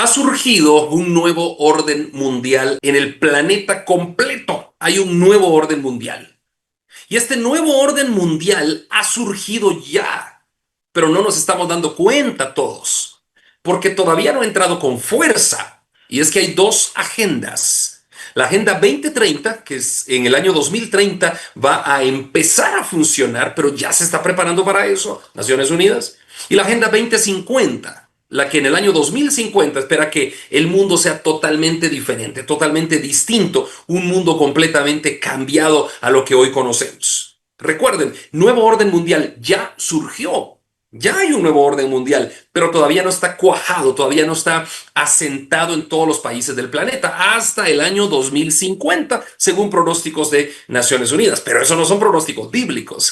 Ha surgido un nuevo orden mundial en el planeta completo. Hay un nuevo orden mundial. Y este nuevo orden mundial ha surgido ya, pero no nos estamos dando cuenta todos, porque todavía no ha entrado con fuerza. Y es que hay dos agendas. La Agenda 2030, que es en el año 2030, va a empezar a funcionar, pero ya se está preparando para eso, Naciones Unidas. Y la Agenda 2050, la que en el año 2050 espera que el mundo sea totalmente diferente, totalmente distinto, un mundo completamente cambiado a lo que hoy conocemos. Recuerden, nuevo orden mundial ya surgió. Ya hay un nuevo orden mundial, pero todavía no está cuajado, todavía no está asentado en todos los países del planeta hasta el año 2050, según pronósticos de Naciones Unidas. Pero eso no son pronósticos bíblicos.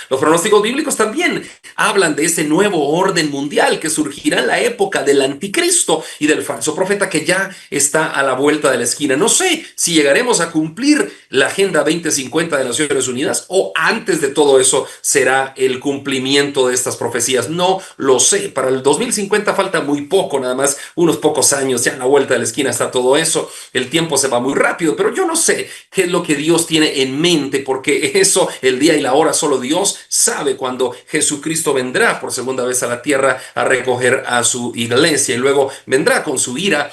Los pronósticos bíblicos también hablan de ese nuevo orden mundial que surgirá en la época del anticristo y del falso profeta que ya está a la vuelta de la esquina. No sé si llegaremos a cumplir la Agenda 2050 de Naciones Unidas o antes de todo eso será el cumplimiento de estas profecías. No lo sé. Para el 2050 falta muy poco, nada más unos pocos años. Ya a la vuelta de la esquina está todo eso. El tiempo se va muy rápido, pero yo no sé qué es lo que Dios tiene en mente, porque eso, el día y la hora, solo Dios sabe cuando Jesucristo vendrá por segunda vez a la tierra a recoger a su iglesia y luego vendrá con su ira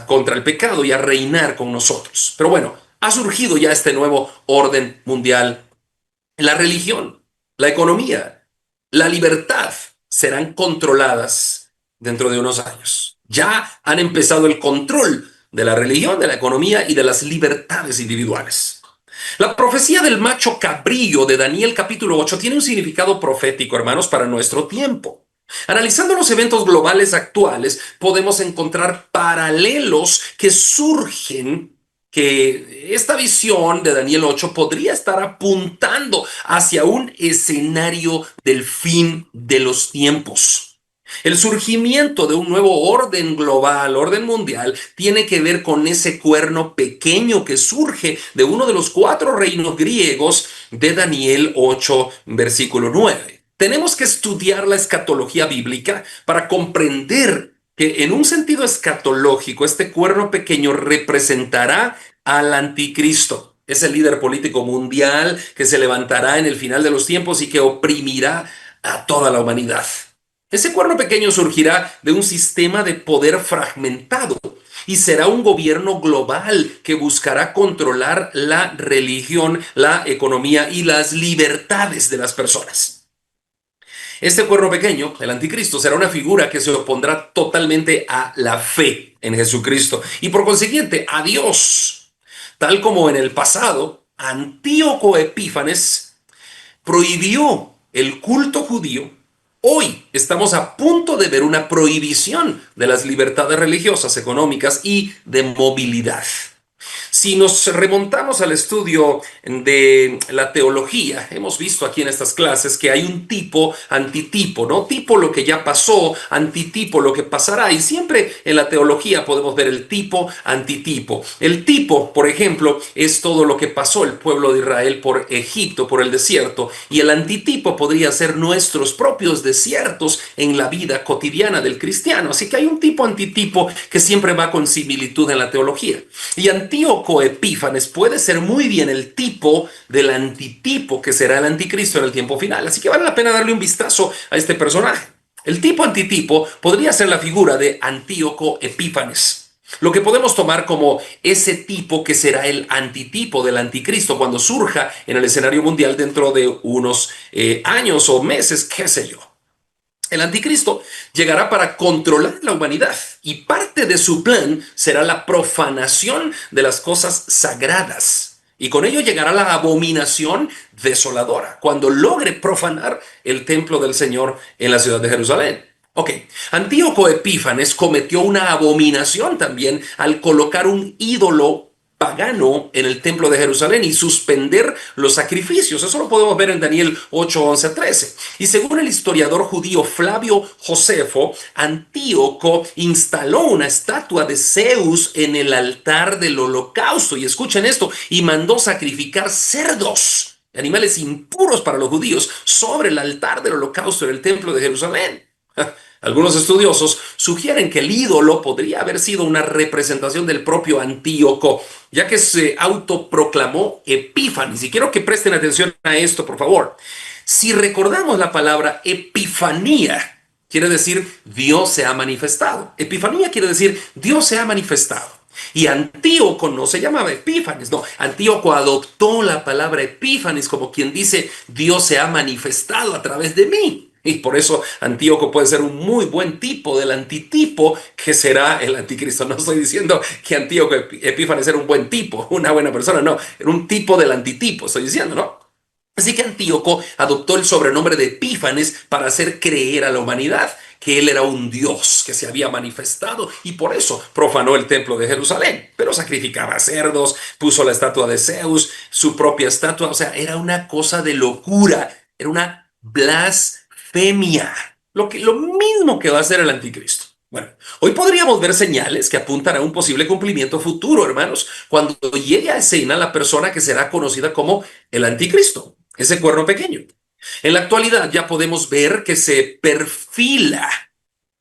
contra el pecado y a reinar con nosotros. Pero bueno, ha surgido ya este nuevo orden mundial. La religión, la economía, la libertad serán controladas dentro de unos años. Ya han empezado el control de la religión, de la economía y de las libertades individuales. La profecía del macho cabrillo de Daniel capítulo 8 tiene un significado profético, hermanos, para nuestro tiempo. Analizando los eventos globales actuales, podemos encontrar paralelos que surgen, que esta visión de Daniel 8 podría estar apuntando hacia un escenario del fin de los tiempos. El surgimiento de un nuevo orden global, orden mundial, tiene que ver con ese cuerno pequeño que surge de uno de los 4 reinos griegos de Daniel 8, versículo 9. Tenemos que estudiar la escatología bíblica para comprender que en un sentido escatológico este cuerno pequeño representará al anticristo, ese líder político mundial que se levantará en el final de los tiempos y que oprimirá a toda la humanidad. Ese cuerno pequeño surgirá de un sistema de poder fragmentado y será un gobierno global que buscará controlar la religión, la economía y las libertades de las personas. Este cuerno pequeño, el anticristo, será una figura que se opondrá totalmente a la fe en Jesucristo y por consiguiente a Dios. Tal como en el pasado, Antíoco Epífanes prohibió el culto judío, hoy estamos a punto de ver una prohibición de las libertades religiosas, económicas y de movilidad. Si nos remontamos al estudio de la teología, hemos visto aquí en estas clases que hay un tipo antitipo, ¿no? Tipo lo que ya pasó, antitipo lo que pasará. Y siempre en la teología podemos ver el tipo antitipo. El tipo, por ejemplo, es todo lo que pasó el pueblo de Israel por Egipto, por el desierto. Y el antitipo podría ser nuestros propios desiertos en la vida cotidiana del cristiano. Así que hay un tipo antitipo que siempre va con similitud en la teología. Y Antíoco Epífanes puede ser muy bien el tipo del antitipo que será el anticristo en el tiempo final. Así que vale la pena darle un vistazo a este personaje. El tipo antitipo podría ser la figura de Antíoco Epífanes, lo que podemos tomar como ese tipo que será el antitipo del anticristo cuando surja en el escenario mundial dentro de unos años o meses, qué sé yo. El anticristo llegará para controlar la humanidad y parte de su plan será la profanación de las cosas sagradas. Y con ello llegará la abominación desoladora cuando logre profanar el templo del Señor en la ciudad de Jerusalén. Ok, Antíoco Epífanes cometió una abominación también al colocar un ídolo pagano en el templo de Jerusalén y suspender los sacrificios. Eso lo podemos ver en Daniel 8, 11 a 13. Y según el historiador judío Flavio Josefo, Antíoco instaló una estatua de Zeus en el altar del holocausto. Y escuchen esto, y mandó sacrificar cerdos, animales impuros para los judíos, sobre el altar del holocausto en el templo de Jerusalén. Algunos estudiosos sugieren que el ídolo podría haber sido una representación del propio Antíoco, ya que se autoproclamó Epífanes. Y quiero que presten atención a esto, por favor. Si recordamos la palabra epifanía, quiere decir Dios se ha manifestado. Epifanía quiere decir Dios se ha manifestado. Y Antíoco no se llamaba Epífanes, no. Antíoco adoptó la palabra Epífanes como quien dice Dios se ha manifestado a través de mí. Y por eso Antíoco puede ser un muy buen tipo del antitipo que será el anticristo. No estoy diciendo que Antíoco Epífanes era un buen tipo, una buena persona, no. Era un tipo del antitipo, estoy diciendo, ¿no? Así que Antíoco adoptó el sobrenombre de Epífanes para hacer creer a la humanidad que él era un dios que se había manifestado y por eso profanó el templo de Jerusalén. Pero sacrificaba cerdos, puso la estatua de Zeus, su propia estatua, o sea, era una cosa de locura, era una blasfemia, lo mismo que va a hacer el anticristo. Bueno, hoy podríamos ver señales que apuntan a un posible cumplimiento futuro, hermanos, cuando llegue a escena la persona que será conocida como el anticristo, ese cuerno pequeño. En la actualidad ya podemos ver que se perfila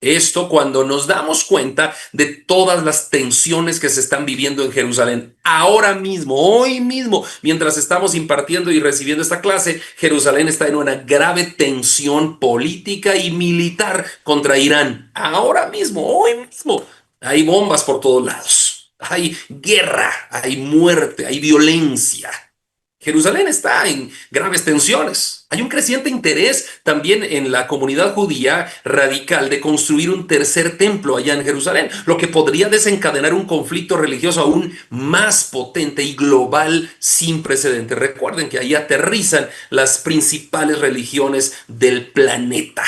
esto cuando nos damos cuenta de todas las tensiones que se están viviendo en Jerusalén. Ahora mismo, hoy mismo, mientras estamos impartiendo y recibiendo esta clase, Jerusalén está en una grave tensión política y militar contra Irán. Ahora mismo, hoy mismo, hay bombas por todos lados. Hay guerra, hay muerte, hay violencia. Jerusalén está en graves tensiones. Hay un creciente interés también en la comunidad judía radical de construir un tercer templo allá en Jerusalén, lo que podría desencadenar un conflicto religioso aún más potente y global sin precedentes. Recuerden que ahí aterrizan las principales religiones del planeta.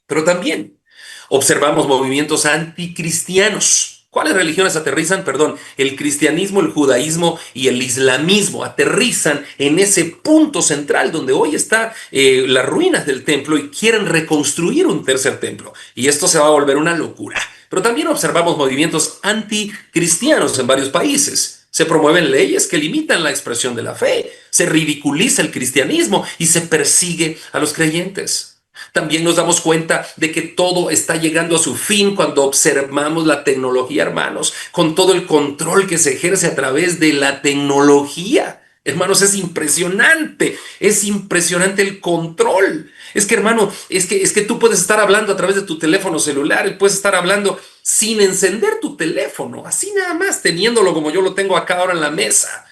Pero también observamos movimientos anticristianos. ¿Cuáles religiones aterrizan? Perdón, el cristianismo, el judaísmo y el islamismo aterrizan en ese punto central donde hoy está las ruinas del templo y quieren reconstruir un tercer templo. Y esto se va a volver una locura. Pero también observamos movimientos anticristianos en varios países. Se promueven leyes que limitan la expresión de la fe, se ridiculiza el cristianismo y se persigue a los creyentes. También nos damos cuenta de que todo está llegando a su fin cuando observamos la tecnología, hermanos, con todo el control que se ejerce a través de la tecnología. Hermanos, es impresionante el control. Es que, hermano, es que tú puedes estar hablando a través de tu teléfono celular y puedes estar hablando sin encender tu teléfono, así nada más, teniéndolo como yo lo tengo acá ahora en la mesa.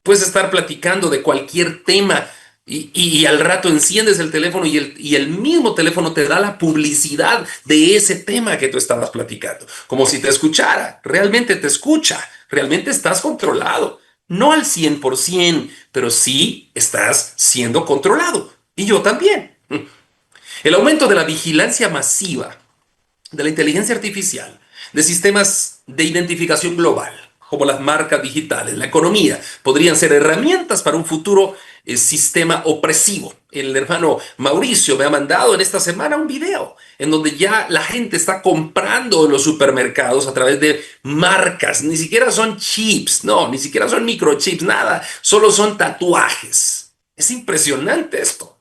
Puedes estar platicando de cualquier tema. Y al rato enciendes el teléfono y el mismo teléfono te da la publicidad de ese tema que tú estabas platicando, como si te escuchara, realmente te escucha, realmente estás controlado, no al 100%, pero sí estás siendo controlado, y yo también. El aumento de la vigilancia masiva, de la inteligencia artificial, de sistemas de identificación global, como las marcas digitales, la economía, podrían ser herramientas para un futuro sistema opresivo. El hermano Mauricio me ha mandado en esta semana un video en donde ya la gente está comprando en los supermercados a través de marcas. Ni siquiera son chips, no, ni siquiera son microchips, nada. Solo son tatuajes. Es impresionante esto.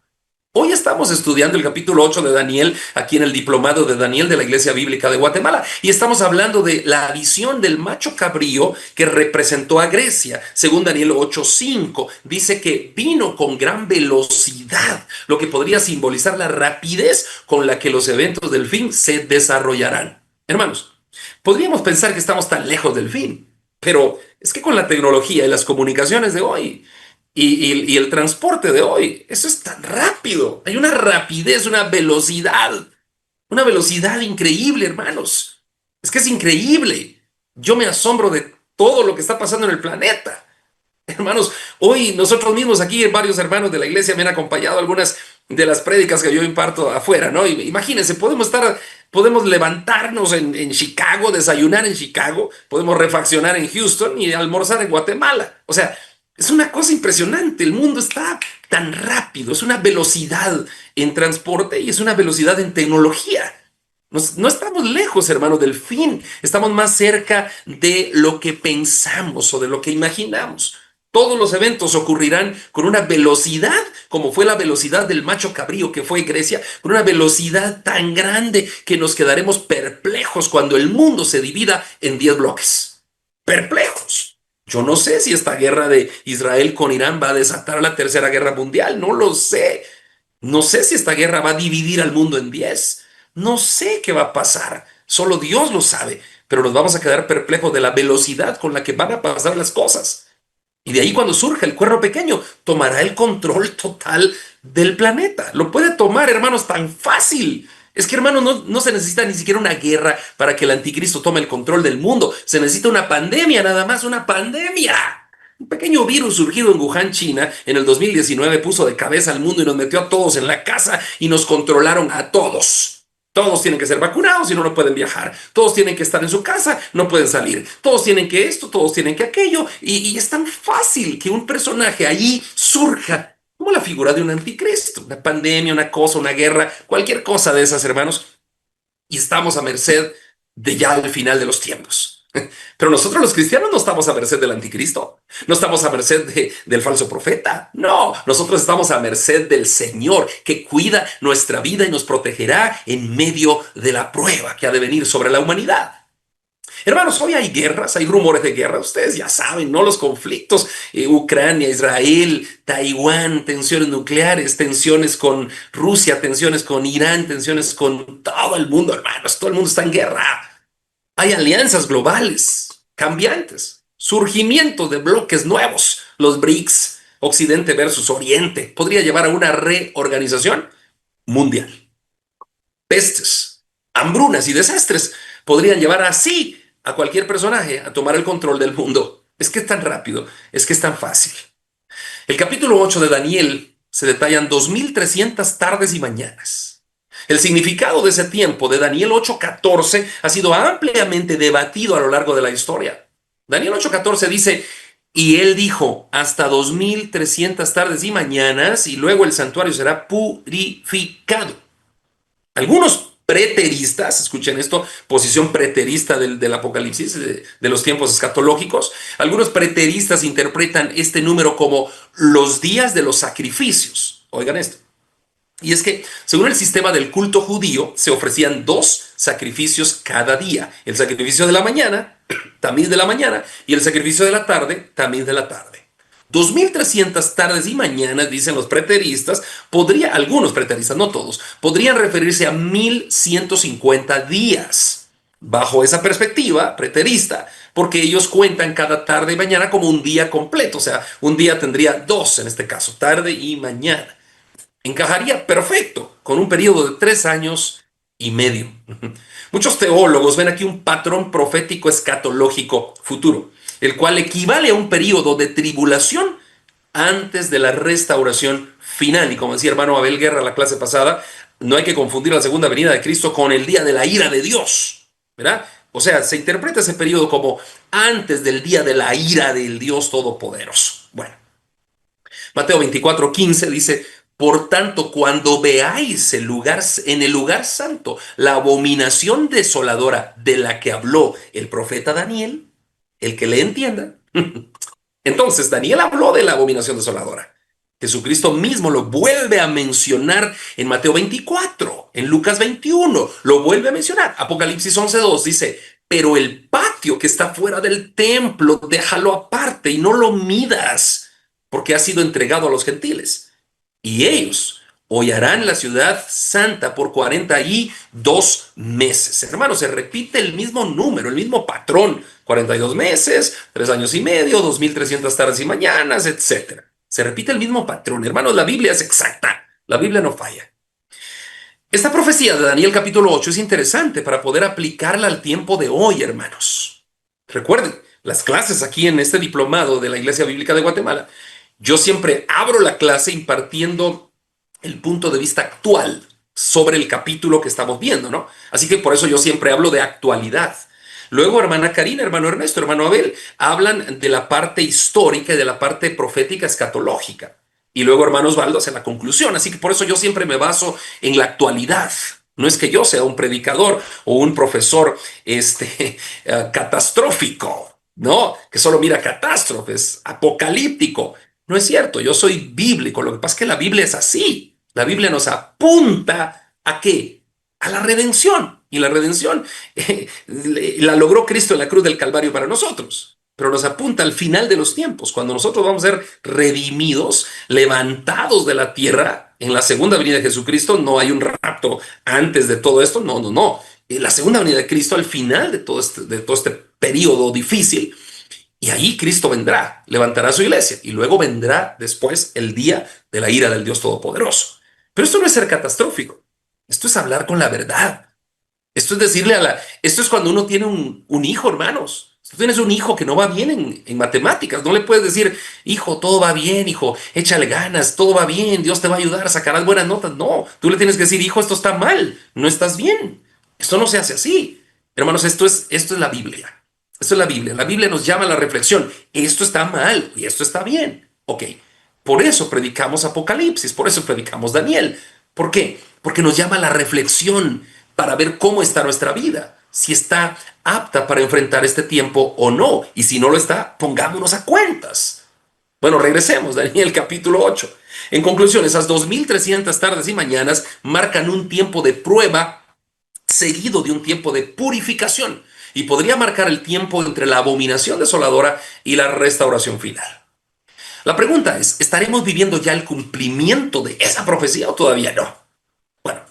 Hoy estamos estudiando el capítulo 8 de Daniel, aquí en el Diplomado de Daniel de la Iglesia Bíblica de Guatemala, y estamos hablando de la visión del macho cabrío que representó a Grecia. Según Daniel 8:5, dice que vino con gran velocidad, lo que podría simbolizar la rapidez con la que los eventos del fin se desarrollarán. Hermanos, podríamos pensar que estamos tan lejos del fin, pero es que con la tecnología y las comunicaciones de hoy, y el transporte de hoy, eso es tan rápido. Hay una rapidez, una velocidad increíble, hermanos. Es que es increíble. Yo me asombro de todo lo que está pasando en el planeta. Hermanos, hoy nosotros mismos aquí, varios hermanos de la iglesia me han acompañado a algunas de las prédicas que yo imparto afuera, ¿no? Imagínense, podemos levantarnos en Chicago, desayunar en Chicago, podemos refaccionar en Houston y almorzar en Guatemala. O sea, es una cosa impresionante, el mundo está tan rápido, es una velocidad en transporte y es una velocidad en tecnología. No estamos lejos, hermano, del fin, estamos más cerca de lo que pensamos o de lo que imaginamos. Todos los eventos ocurrirán con una velocidad, como fue la velocidad del macho cabrío que fue Grecia, con una velocidad tan grande que nos quedaremos perplejos cuando el mundo se divida en 10 bloques. Perplejos. Yo no sé si esta guerra de Israel con Irán va a desatar la Tercera Guerra Mundial, no lo sé. No sé si esta guerra va a dividir al mundo en 10. No sé qué va a pasar. Solo Dios lo sabe, pero nos vamos a quedar perplejos de la velocidad con la que van a pasar las cosas. Y de ahí cuando surja el cuerno pequeño, tomará el control total del planeta. Lo puede tomar, hermanos, tan fácil. Es que, hermanos, no se necesita ni siquiera una guerra para que el anticristo tome el control del mundo. Se necesita una pandemia, nada más, una pandemia. Un pequeño virus surgido en Wuhan, China, en el 2019 puso de cabeza al mundo y nos metió a todos en la casa y nos controlaron a todos. Todos tienen que ser vacunados y no pueden viajar. Todos tienen que estar en su casa, no pueden salir. Todos tienen que esto, todos tienen que aquello. Y es tan fácil que un personaje allí surja como la figura de un anticristo. Una pandemia, una cosa, una guerra, cualquier cosa de esas, hermanos. Y estamos a merced de ya el final de los tiempos. Pero nosotros los cristianos no estamos a merced del anticristo, no estamos a merced del falso profeta, no, nosotros estamos a merced del Señor que cuida nuestra vida y nos protegerá en medio de la prueba que ha de venir sobre la humanidad. Hermanos, hoy hay guerras, hay rumores de guerra, ustedes ya saben, ¿no? Los conflictos, Ucrania, Israel, Taiwán, tensiones nucleares, tensiones con Rusia, tensiones con Irán, tensiones con todo el mundo, hermanos, todo el mundo está en guerra. Hay alianzas globales cambiantes, surgimiento de bloques nuevos, los BRICS, Occidente versus Oriente, podría llevar a una reorganización mundial. Pestes, hambrunas y desastres podrían llevar así a cualquier personaje a tomar el control del mundo. Es que es tan rápido, es que es tan fácil. El capítulo 8 de Daniel se detallan 2300 tardes y mañanas. El significado de ese tiempo de Daniel 8:14 ha sido ampliamente debatido a lo largo de la historia. Daniel 8:14 dice, y él dijo, hasta 2300 tardes y mañanas, y luego el santuario será purificado. Algunos preteristas, escuchen esto, posición preterista del Apocalipsis, de los tiempos escatológicos, algunos preteristas interpretan este número como los días de los sacrificios. Oigan esto. Y es que, según el sistema del culto judío, se ofrecían 2 sacrificios cada día. El sacrificio de la mañana, también de la mañana, y el sacrificio de la tarde, también de la tarde. 2300 tardes y mañanas, dicen los preteristas, algunos preteristas, no todos, podrían referirse a 1150 días. Bajo esa perspectiva preterista, porque ellos cuentan cada tarde y mañana como un día completo, o sea, un día tendría 2 en este caso, tarde y mañana. Encajaría perfecto con un periodo de 3 años y medio. Muchos teólogos ven aquí un patrón profético escatológico futuro, el cual equivale a un periodo de tribulación antes de la restauración final. Y como decía hermano Abel Guerra en la clase pasada, no hay que confundir la segunda venida de Cristo con el día de la ira de Dios, ¿verdad? O sea, se interpreta ese periodo como antes del día de la ira del Dios Todopoderoso. Bueno, Mateo 24:15 dice, por tanto, cuando veáis en el lugar santo la abominación desoladora de la que habló el profeta Daniel, el que le entienda. Entonces, Daniel habló de la abominación desoladora. Jesucristo mismo lo vuelve a mencionar en Mateo 24, en Lucas 21, lo vuelve a mencionar. Apocalipsis 11:2 dice, pero el patio que está fuera del templo, déjalo aparte y no lo midas, porque ha sido entregado a los gentiles. Y ellos hollarán la ciudad santa por 42 meses. Hermanos, se repite el mismo número, el mismo patrón. 42 meses, 3 años y medio, 2300 tardes y mañanas, etc. Se repite el mismo patrón. Hermanos, la Biblia es exacta. La Biblia no falla. Esta profecía de Daniel capítulo 8 es interesante para poder aplicarla al tiempo de hoy, hermanos. Recuerden, las clases aquí en este diplomado de la Iglesia Bíblica de Guatemala, yo siempre abro la clase impartiendo el punto de vista actual sobre el capítulo que estamos viendo, ¿no? Así que por eso yo siempre hablo de actualidad. Luego, hermana Karina, hermano Ernesto, hermano Abel, hablan de la parte histórica y de la parte profética escatológica. Y luego, hermano Osvaldo, hace la conclusión. Así que por eso yo siempre me baso en la actualidad. No es que yo sea un predicador o un profesor catastrófico. No, que solo mira catástrofes, apocalíptico. No es cierto, yo soy bíblico. Lo que pasa es que la Biblia es así. La Biblia nos apunta a qué? A la redención. Y la redención la logró Cristo en la cruz del Calvario para nosotros. Pero nos apunta al final de los tiempos, cuando nosotros vamos a ser redimidos, levantados de la tierra en la segunda venida de Jesucristo. No hay un rapto antes de todo esto. No, no, no. La segunda venida de Cristo al final de todo este periodo difícil. Y ahí Cristo vendrá, levantará su iglesia y luego vendrá después el día de la ira del Dios Todopoderoso. Pero esto no es ser catastrófico. Esto es hablar con la verdad. Esto es decirle esto es cuando uno tiene un hijo, hermanos. Si tú tienes un hijo que no va bien en matemáticas, no le puedes decir, hijo, todo va bien, hijo, échale ganas, todo va bien, Dios te va a ayudar, sacarás buenas notas. No, tú le tienes que decir, hijo, esto está mal, no estás bien. Esto no se hace así. Hermanos, esto es la Biblia. Esto es la Biblia. La Biblia nos llama a la reflexión. Esto está mal y esto está bien. Ok. Por eso predicamos Apocalipsis, por eso predicamos Daniel. ¿Por qué? Porque nos llama a la reflexión para ver cómo está nuestra vida, si está apta para enfrentar este tiempo o no. Y si no lo está, pongámonos a cuentas. Bueno, regresemos, Daniel capítulo 8. En conclusión, esas 2300 tardes y mañanas marcan un tiempo de prueba seguido de un tiempo de purificación y podría marcar el tiempo entre la abominación desoladora y la restauración final. La pregunta es, ¿estaremos viviendo ya el cumplimiento de esa profecía o todavía no? Bueno,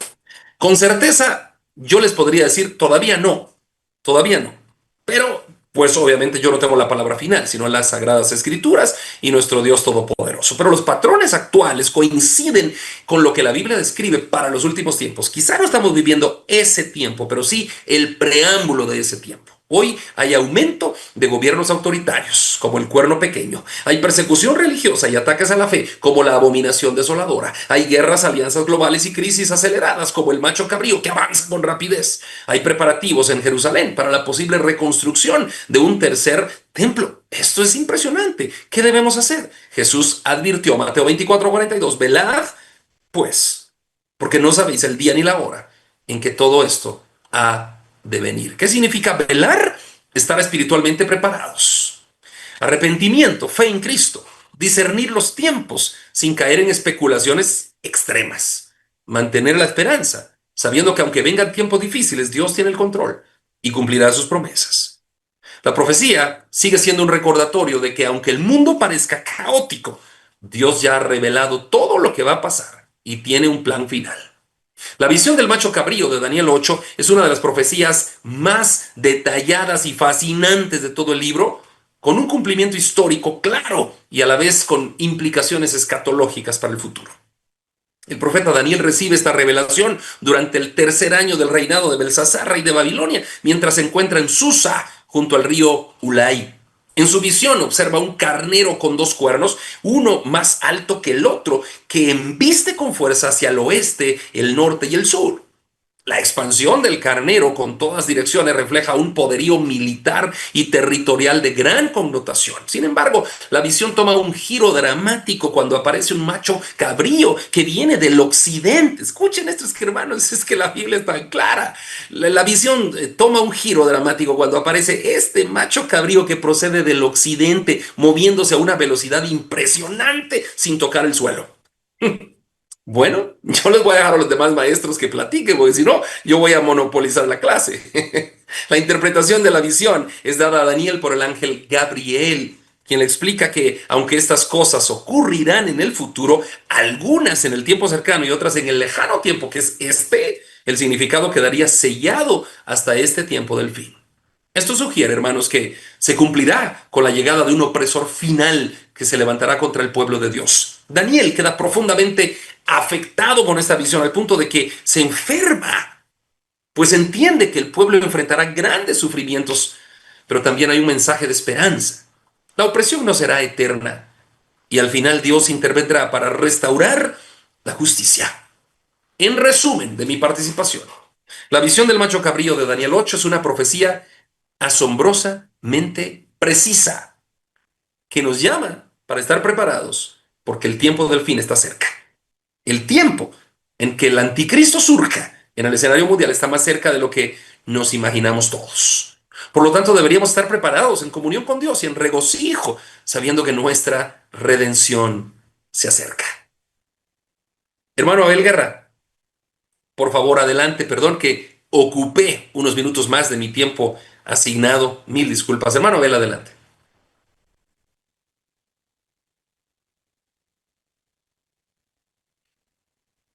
con certeza yo les podría decir todavía no, todavía no. Pero pues obviamente yo no tengo la palabra final, sino las sagradas escrituras y nuestro Dios todopoderoso. Pero los patrones actuales coinciden con lo que la Biblia describe para los últimos tiempos. Quizá no estamos viviendo ese tiempo, pero sí el preámbulo de ese tiempo. Hoy hay aumento de gobiernos autoritarios, como el Cuerno Pequeño. Hay persecución religiosa y ataques a la fe, como la abominación desoladora. Hay guerras, alianzas globales y crisis aceleradas, como el macho cabrío que avanza con rapidez. Hay preparativos en Jerusalén para la posible reconstrucción de un tercer templo. Esto es impresionante. ¿Qué debemos hacer? Jesús advirtió, Mateo 24:42, velad, pues, porque no sabéis el día ni la hora en que todo esto ha de venir. ¿Qué significa velar? Estar espiritualmente preparados. Arrepentimiento, fe en Cristo, discernir los tiempos sin caer en especulaciones extremas, mantener la esperanza, sabiendo que aunque vengan tiempos difíciles, Dios tiene el control y cumplirá sus promesas. La profecía sigue siendo un recordatorio de que aunque el mundo parezca caótico, Dios ya ha revelado todo lo que va a pasar y tiene un plan final. La visión del macho cabrío de Daniel 8 es una de las profecías más detalladas y fascinantes de todo el libro, con un cumplimiento histórico claro y a la vez con implicaciones escatológicas para el futuro. El profeta Daniel recibe esta revelación durante el tercer año del reinado de Belsasar, rey de Babilonia, mientras se encuentra en Susa, junto al río Ulai. En su visión observa un carnero con dos cuernos, uno más alto que el otro, que embiste con fuerza hacia el oeste, el norte y el sur. La expansión del carnero con todas direcciones refleja un poderío militar y territorial de gran connotación. Sin embargo, la visión toma un giro dramático cuando aparece un macho cabrío que viene del occidente. Escuchen esto, hermanos, es que la Biblia es tan clara. La visión toma un giro dramático cuando aparece este macho cabrío que procede del occidente, moviéndose a una velocidad impresionante sin tocar el suelo. Bueno, yo les voy a dejar a los demás maestros que platiquen, porque si no, yo voy a monopolizar la clase. La interpretación de la visión es dada a Daniel por el ángel Gabriel, quien le explica que aunque estas cosas ocurrirán en el futuro, algunas en el tiempo cercano y otras en el lejano tiempo, que es el significado quedaría sellado hasta este tiempo del fin. Esto sugiere, hermanos, que se cumplirá con la llegada de un opresor final que se levantará contra el pueblo de Dios. Daniel queda profundamente afectado con esta visión al punto de que se enferma, pues entiende que el pueblo enfrentará grandes sufrimientos, pero también hay un mensaje de esperanza. La opresión no será eterna y al final Dios intervendrá para restaurar la justicia. En resumen de mi participación, la visión del macho cabrío de Daniel 8 es una profecía asombrosamente precisa que nos llama para estar preparados porque el tiempo del fin está cerca. El tiempo en que el anticristo surja en el escenario mundial está más cerca de lo que nos imaginamos todos. Por lo tanto, deberíamos estar preparados en comunión con Dios y en regocijo, sabiendo que nuestra redención se acerca. Hermano Abel Guerra, por favor, adelante. Perdón que ocupé unos minutos más de mi tiempo asignado. Mil disculpas. Hermano Abel, adelante.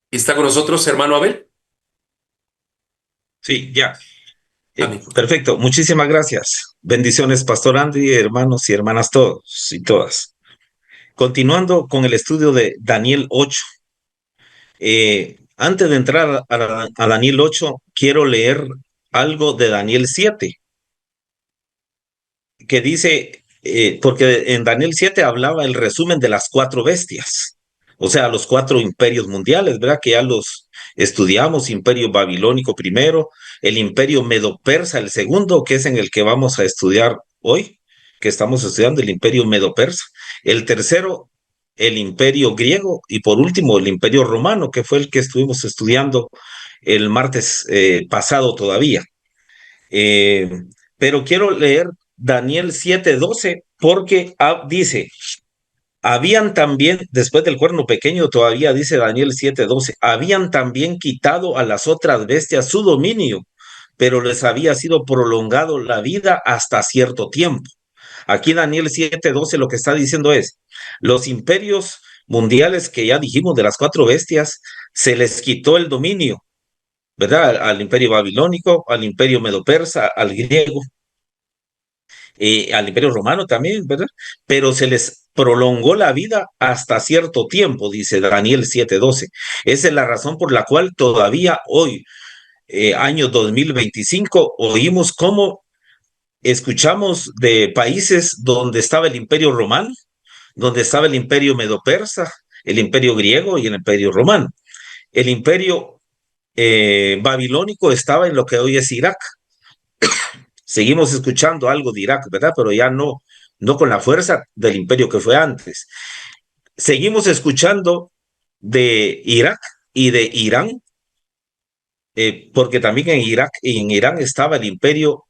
¿Está con nosotros, hermano Abel? Sí, ya. Amén. Perfecto. Muchísimas gracias. Bendiciones, Pastor Andy, hermanos y hermanas todos y todas. Continuando con el estudio de Daniel 8. Antes de entrar a Daniel 8, quiero leer algo de Daniel 7, que dice, porque en Daniel 7 hablaba el resumen de las cuatro bestias, o sea, los cuatro imperios mundiales, ¿verdad? Que ya los estudiamos: imperio babilónico primero, el imperio medo-persa el segundo, que es en el que vamos a estudiar hoy, que estamos estudiando el imperio medo-persa, el tercero, el imperio griego, y por último, el imperio romano, que fue el que estuvimos estudiando el martes pasado todavía. Eh, pero quiero leer Daniel 7:12 porque dice, habían también, después del cuerno pequeño, todavía dice Daniel 7:12, habían también quitado a las otras bestias su dominio, pero les había sido prolongado la vida hasta cierto tiempo. Aquí Daniel 7:12 lo que está diciendo es, los imperios mundiales que ya dijimos de las cuatro bestias, se les quitó el dominio, ¿verdad? Al imperio babilónico, al imperio medo-persa, al griego, al imperio romano también, ¿verdad? Pero se les prolongó la vida hasta cierto tiempo, dice Daniel 7:12. Esa es la razón por la cual todavía hoy, año 2025, oímos cómo escuchamos de países donde estaba el imperio romano, donde estaba el imperio medo-persa, el imperio griego y el imperio romano. El imperio babilónico estaba en lo que hoy es Irak. Seguimos escuchando algo de Irak, ¿verdad? Pero ya no con la fuerza del imperio que fue antes. Seguimos escuchando de Irak y de Irán, porque también en Irak y en Irán estaba el imperio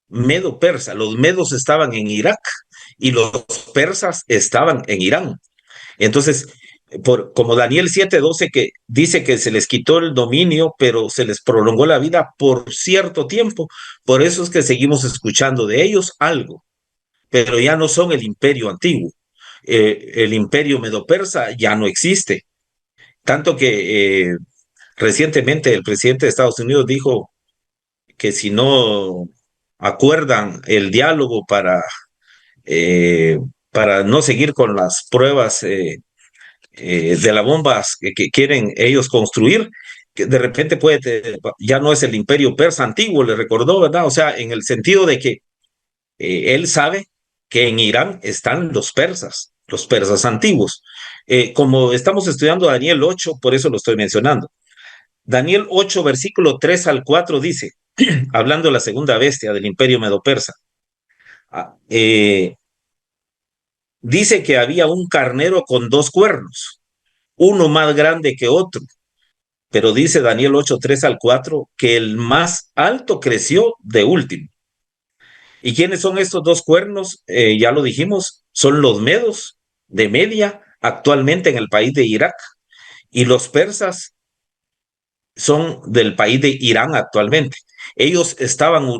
medo-persa. Los medos estaban en Irak y los persas estaban en Irán. Entonces, como Daniel 7:12 que dice que se les quitó el dominio, pero se les prolongó la vida por cierto tiempo, por eso es que seguimos escuchando de ellos algo, pero ya no son el imperio antiguo. El imperio medo-persa ya no existe, tanto que recientemente el presidente de Estados Unidos dijo que si no acuerdan el diálogo eh, para no seguir con las pruebas de las bombas que quieren ellos construir, que de repente ya no es el imperio persa antiguo, le recordó, ¿verdad? O sea, en el sentido de que él sabe que en Irán están los persas antiguos. Como estamos estudiando Daniel 8, por eso lo estoy mencionando. Daniel 8, versículo 3 al 4 dice, hablando de la segunda bestia del imperio medo-persa, dice que había un carnero con dos cuernos, uno más grande que otro, pero dice Daniel 8, 3 al 4 que el más alto creció de último. ¿Y quiénes son estos dos cuernos? Ya lo dijimos, son los medos de Media, actualmente en el país de Irak, y los persas son del país de Irán actualmente. Ellos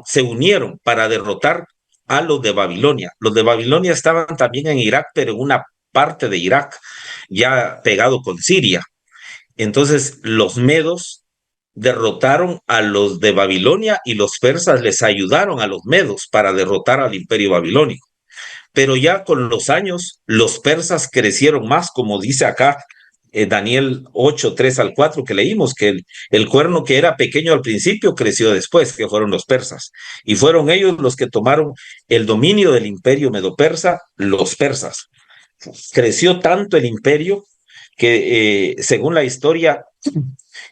se unieron para derrotar a los de Babilonia. Los de Babilonia estaban también en Irak, pero en una parte de Irak, ya pegado con Siria. Entonces los medos derrotaron a los de Babilonia y los persas les ayudaron a los medos para derrotar al imperio babilónico. Pero ya con los años los persas crecieron más, como dice acá Daniel 8, 3 al 4 que leímos, que el cuerno que era pequeño al principio creció después, que fueron los persas. Y fueron ellos los que tomaron el dominio del imperio medo-persa, los persas. Creció tanto el imperio que según la historia,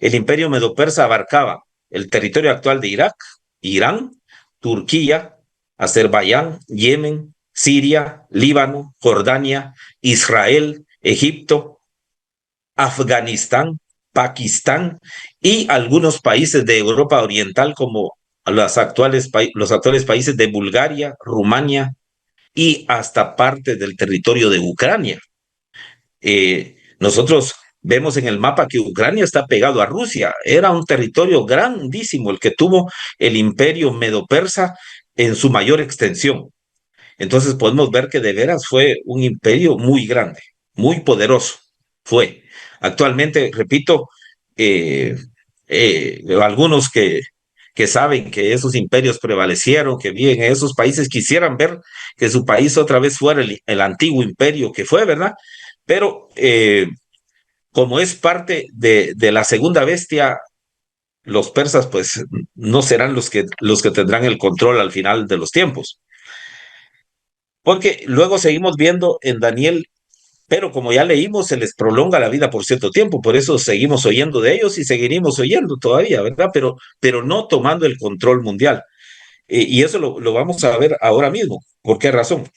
el imperio medo-persa abarcaba el territorio actual de Irak, Irán, Turquía, Azerbaiyán, Yemen, Siria, Líbano, Jordania, Israel, Egipto, Afganistán, Pakistán y algunos países de Europa Oriental como a los actuales países de Bulgaria, Rumania y hasta parte del territorio de Ucrania. Nosotros vemos en el mapa que Ucrania está pegado a Rusia. Era un territorio grandísimo el que tuvo el imperio medo-persa en su mayor extensión. Entonces podemos ver que de veras fue un imperio muy grande, muy poderoso. Fue. Actualmente, repito, eh, algunos que saben que esos imperios prevalecieron, que viven en esos países, quisieran ver que su país otra vez fuera el antiguo imperio que fue, ¿verdad? Pero como es parte de la segunda bestia, los persas pues no serán los que tendrán el control al final de los tiempos. Porque luego seguimos viendo en Daniel, pero como ya leímos, se les prolonga la vida por cierto tiempo, por eso seguimos oyendo de ellos y seguiremos oyendo todavía, ¿verdad? Pero no tomando el control mundial. Y eso lo vamos a ver ahora mismo. ¿Por qué razón?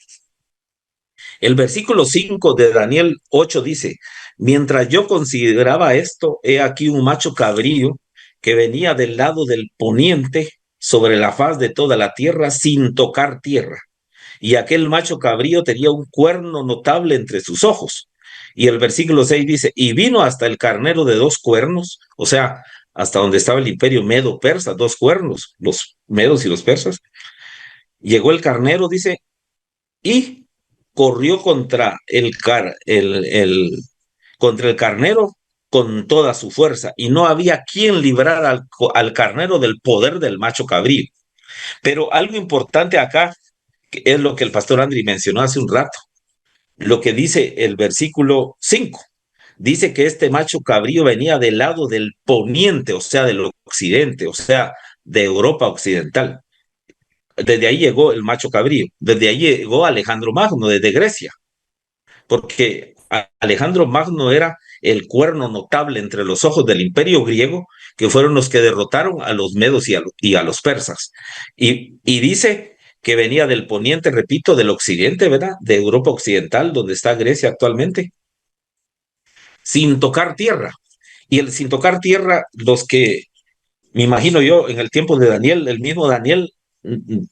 El versículo 5 de Daniel 8 dice, mientras yo consideraba esto, he aquí un macho cabrío que venía del lado del poniente sobre la faz de toda la tierra sin tocar tierra. Y aquel macho cabrío tenía un cuerno notable entre sus ojos. Y el versículo 6 dice, y vino hasta el carnero de dos cuernos, o sea, hasta donde estaba el imperio medo-persa, dos cuernos, los medos y los persas. Llegó el carnero, dice, y corrió contra el carnero con toda su fuerza, y no había quien librar al carnero del poder del macho cabrío. Pero algo importante acá es lo que el pastor Andri mencionó hace un rato, lo que dice el versículo 5. Dice que este macho cabrío venía del lado del poniente, o sea, del occidente, o sea, de Europa occidental. Desde ahí llegó el macho cabrío, desde ahí llegó Alejandro Magno, desde Grecia, porque Alejandro Magno era el cuerno notable entre los ojos del imperio griego, que fueron los que derrotaron a los medos y a los persas. Y dice que venía del poniente, repito, del occidente, ¿verdad? De Europa occidental, donde está Grecia actualmente, sin tocar tierra. Y el sin tocar tierra, los que me imagino yo en el tiempo de Daniel, el mismo Daniel,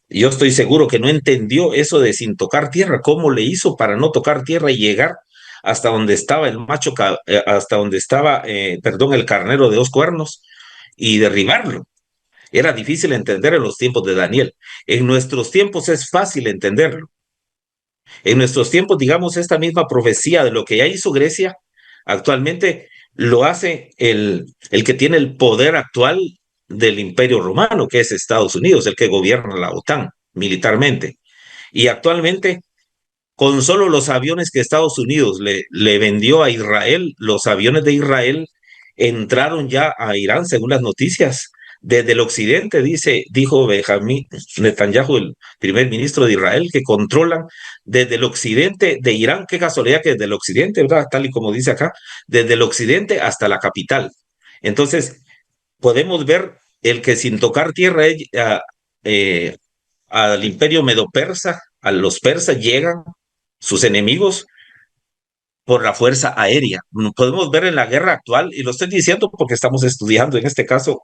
yo estoy seguro que no entendió eso de sin tocar tierra, cómo le hizo para no tocar tierra y llegar hasta donde estaba el macho, hasta donde estaba, perdón, el carnero de dos cuernos y derribarlo. Era difícil entender en los tiempos de Daniel. En nuestros tiempos es fácil entenderlo. En nuestros tiempos, digamos, esta misma profecía de lo que ya hizo Grecia, actualmente lo hace el que tiene el poder actual del Imperio Romano, que es Estados Unidos, el que gobierna la OTAN militarmente. Y actualmente, con solo los aviones que Estados Unidos le vendió a Israel, los aviones de Israel entraron ya a Irán, según las noticias. Desde el occidente, dijo Benjamín Netanyahu, el primer ministro de Israel, que controlan desde el occidente de Irán, qué casualidad que desde el occidente, ¿verdad? Tal y como dice acá, desde el occidente hasta la capital. Entonces, podemos ver el que sin tocar tierra eh, al imperio medo-persa, a los persas llegan sus enemigos por la fuerza aérea. Podemos ver en la guerra actual, y lo estoy diciendo porque estamos estudiando en este caso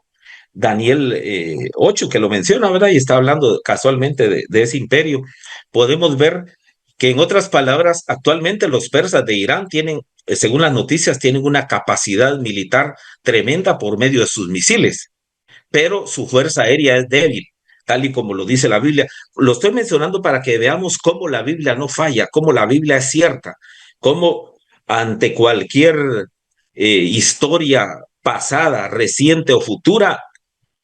Daniel 8, que lo menciona, ¿verdad? Y está hablando casualmente de ese imperio. Podemos ver que, en otras palabras, actualmente los persas de Irán tienen, según las noticias, tienen una capacidad militar tremenda por medio de sus misiles, pero su fuerza aérea es débil, tal y como lo dice la Biblia. Lo estoy mencionando para que veamos cómo la Biblia no falla, cómo la Biblia es cierta, cómo ante cualquier historia pasada, reciente o futura,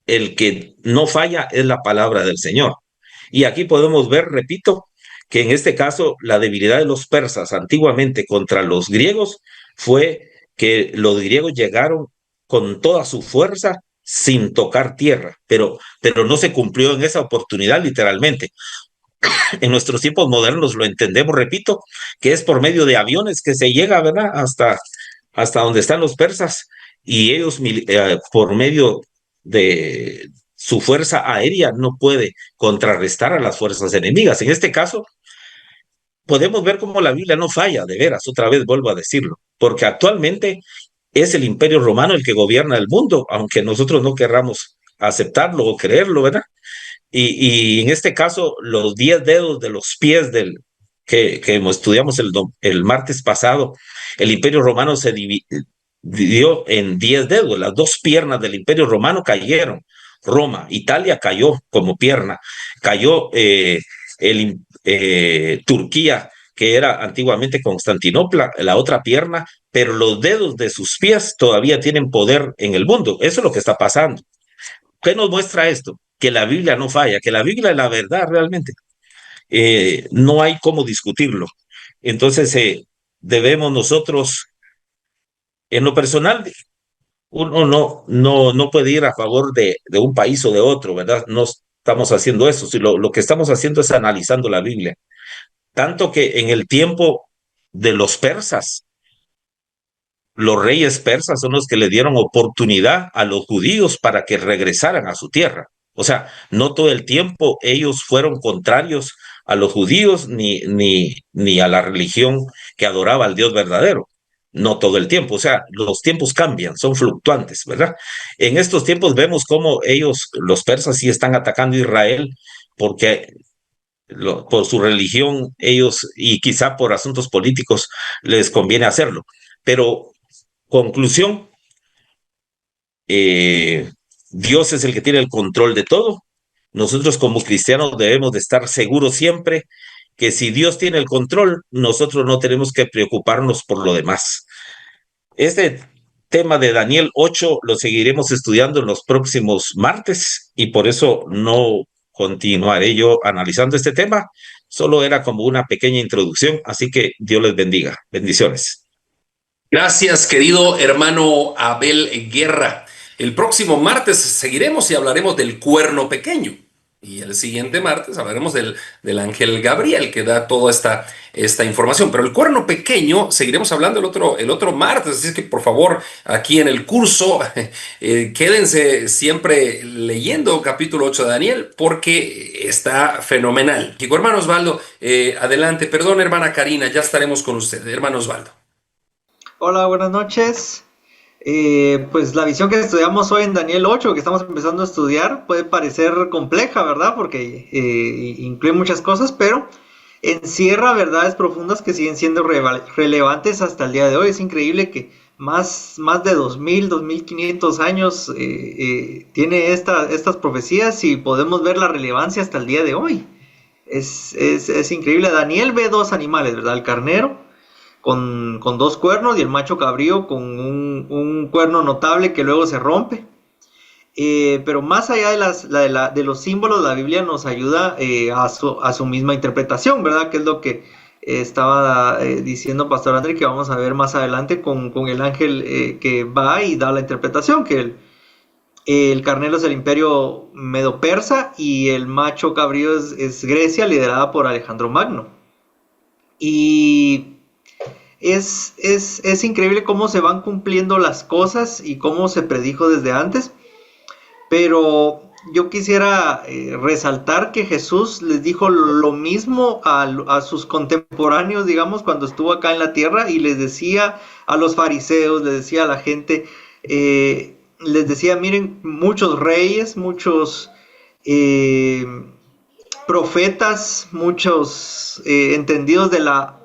el que no falla es la palabra del Señor. Y aquí podemos ver, repito, que en este caso la debilidad de los persas antiguamente contra los griegos fue que los griegos llegaron con toda su fuerza sin tocar tierra, pero no se cumplió en esa oportunidad literalmente. En nuestros tiempos modernos lo entendemos, repito, que es por medio de aviones que se llega, ¿verdad? Hasta donde están los persas, y ellos por medio de su fuerza aérea no puede contrarrestar a las fuerzas enemigas. En este caso, podemos ver cómo la Biblia no falla, de veras, otra vez vuelvo a decirlo, porque actualmente es el Imperio Romano el que gobierna el mundo, aunque nosotros no querramos aceptarlo o creerlo, ¿verdad? Y en este caso, los 10 dedos de los pies que estudiamos el martes pasado, el Imperio Romano se dividió en 10 dedos. Las dos piernas del Imperio Romano cayeron. Roma, Italia cayó como pierna. Cayó Turquía, que era antiguamente Constantinopla, la otra pierna, pero los dedos de sus pies todavía tienen poder en el mundo. Eso es lo que está pasando. ¿Qué nos muestra esto? Que la Biblia no falla, que la Biblia es la verdad realmente. No hay cómo discutirlo. Entonces, debemos nosotros, en lo personal, uno no puede ir a favor de un país o de otro, ¿verdad? No estamos haciendo eso. Si lo que estamos haciendo es analizando la Biblia. Tanto que en el tiempo de los persas, los reyes persas son los que le dieron oportunidad a los judíos para que regresaran a su tierra. O sea, no todo el tiempo ellos fueron contrarios a los judíos ni a la religión que adoraba al Dios verdadero. No todo el tiempo. O sea, los tiempos cambian, son fluctuantes, ¿verdad? En estos tiempos vemos cómo ellos, los persas, sí están atacando a Israel porque por su religión, ellos, y quizá por asuntos políticos, les conviene hacerlo. Pero conclusión, eh, Dios es el que tiene el control de todo. Nosotros como cristianos debemos de estar seguros siempre que si Dios tiene el control, nosotros no tenemos que preocuparnos por lo demás. Este tema de Daniel 8 lo seguiremos estudiando en los próximos martes y por eso no continuaré yo analizando este tema. Solo era como una pequeña introducción, así que Dios les bendiga. Bendiciones. Gracias, querido hermano Abel Guerra. El próximo martes seguiremos y hablaremos del cuerno pequeño. Y el siguiente martes hablaremos del ángel Gabriel que da toda esta información. Pero el cuerno pequeño seguiremos hablando el otro martes. Así es que por favor, aquí en el curso, quédense siempre leyendo capítulo 8 de Daniel porque está fenomenal. Digo, hermano Osvaldo, adelante. Perdón, hermana Karina, ya estaremos con usted. Hermano Osvaldo. Hola, buenas noches. Pues la visión que estudiamos hoy en Daniel 8, que estamos empezando a estudiar, puede parecer compleja, ¿verdad? Porque incluye muchas cosas, pero encierra verdades profundas que siguen siendo relevantes hasta el día de hoy. Es increíble que más de 2500 años tiene estas profecías y podemos ver la relevancia hasta el día de hoy. Es increíble. Daniel ve dos animales, ¿verdad? El carnero con dos cuernos y el macho cabrío con un cuerno notable que luego se rompe. Pero más allá de los símbolos, la Biblia nos ayuda a su misma interpretación, ¿verdad? Que es lo que estaba diciendo Pastor André, que vamos a ver más adelante con el ángel que va y da la interpretación, que el carnero es el imperio medo-persa y el macho cabrío es Grecia, liderada por Alejandro Magno. Y es increíble cómo se van cumpliendo las cosas y cómo se predijo desde antes, pero yo quisiera resaltar que Jesús les dijo lo mismo a sus contemporáneos, digamos, cuando estuvo acá en la tierra, y les decía a los fariseos, les decía a la gente, les decía, miren, muchos reyes, muchos profetas, muchos entendidos de la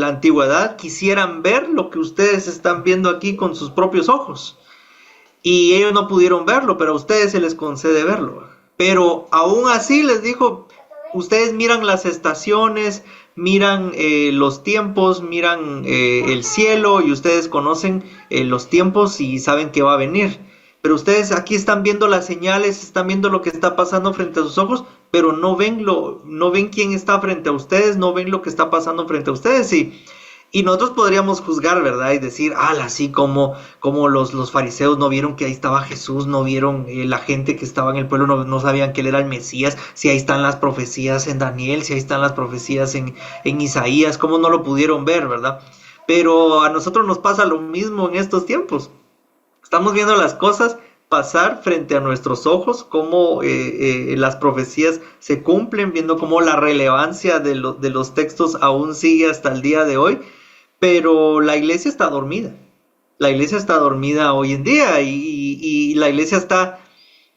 antigüedad quisieran ver lo que ustedes están viendo aquí con sus propios ojos, y ellos no pudieron verlo, pero a ustedes se les concede verlo. Pero aún así les dijo, ustedes miran las estaciones, miran los tiempos, miran el cielo, y ustedes conocen los tiempos y saben que va a venir, pero ustedes aquí están viendo las señales, están viendo lo que está pasando frente a sus ojos, pero no ven quién está frente a ustedes, no ven lo que está pasando frente a ustedes. Y nosotros podríamos juzgar, ¿verdad? Y decir, así como los fariseos no vieron que ahí estaba Jesús, no vieron la gente que estaba en el pueblo, no sabían que él era el Mesías, si ahí están las profecías en Daniel, si ahí están las profecías en Isaías, ¿cómo no lo pudieron ver, verdad? Pero a nosotros nos pasa lo mismo en estos tiempos. Estamos viendo las cosas pasar frente a nuestros ojos, cómo las profecías se cumplen, viendo cómo la relevancia de los textos aún sigue hasta el día de hoy, pero la iglesia está dormida. La iglesia está dormida hoy en día y la iglesia está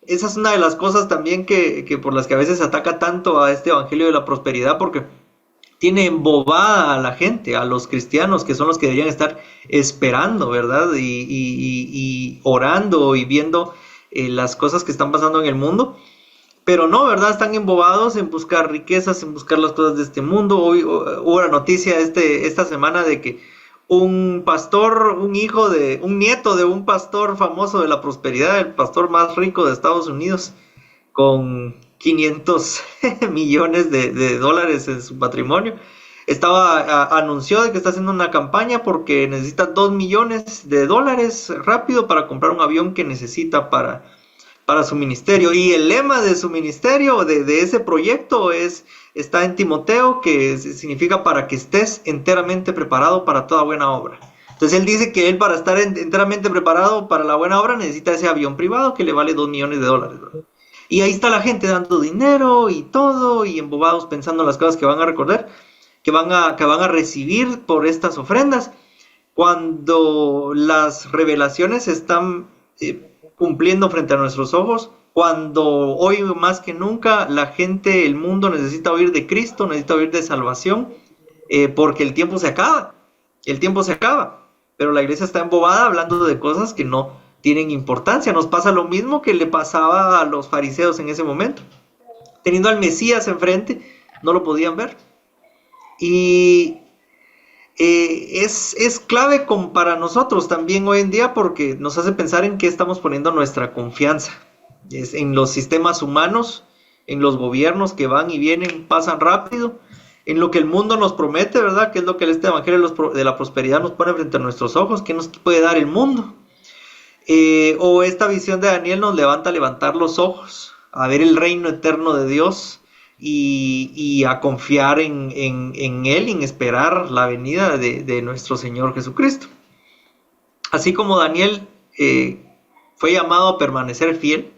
esa es una de las cosas también que por las que a veces se ataca tanto a este evangelio de la prosperidad, porque tiene embobada a la gente, a los cristianos, que son los que deberían estar esperando, ¿verdad? Y orando y viendo las cosas que están pasando en el mundo. Pero no, ¿verdad? Están embobados en buscar riquezas, en buscar las cosas de este mundo. Hoy hubo la noticia esta semana de que un pastor, un nieto de un pastor famoso de la prosperidad, el pastor más rico de Estados Unidos, con 500 millones de dólares en su patrimonio, anunció de que está haciendo una campaña porque necesita 2 millones de dólares rápido para comprar un avión que necesita para su ministerio. Y el lema de su ministerio, de ese proyecto, está en Timoteo, que significa para que estés enteramente preparado para toda buena obra. Entonces él dice que él, para estar enteramente preparado para la buena obra, necesita ese avión privado que le vale 2 millones de dólares, ¿verdad? Y ahí está la gente dando dinero y todo, y embobados pensando en las cosas que van a recordar, que van a recibir por estas ofrendas, cuando las revelaciones están cumpliendo frente a nuestros ojos, cuando hoy más que nunca la gente, el mundo necesita oír de Cristo, necesita oír de salvación, porque el tiempo se acaba, pero la iglesia está embobada hablando de cosas que no tienen importancia. Nos pasa lo mismo que le pasaba a los fariseos en ese momento. Teniendo al Mesías enfrente, no lo podían ver. Y es clave para nosotros también hoy en día, porque nos hace pensar en qué estamos poniendo nuestra confianza. Es en los sistemas humanos, en los gobiernos que van y vienen, pasan rápido, en lo que el mundo nos promete, ¿verdad? Que es lo que este evangelio de la prosperidad nos pone frente a nuestros ojos. ¿Qué nos puede dar el mundo? O esta visión de Daniel nos levanta a levantar los ojos, a ver el reino eterno de Dios y a confiar en Él, en esperar la venida de nuestro Señor Jesucristo. Así como Daniel fue llamado a permanecer fiel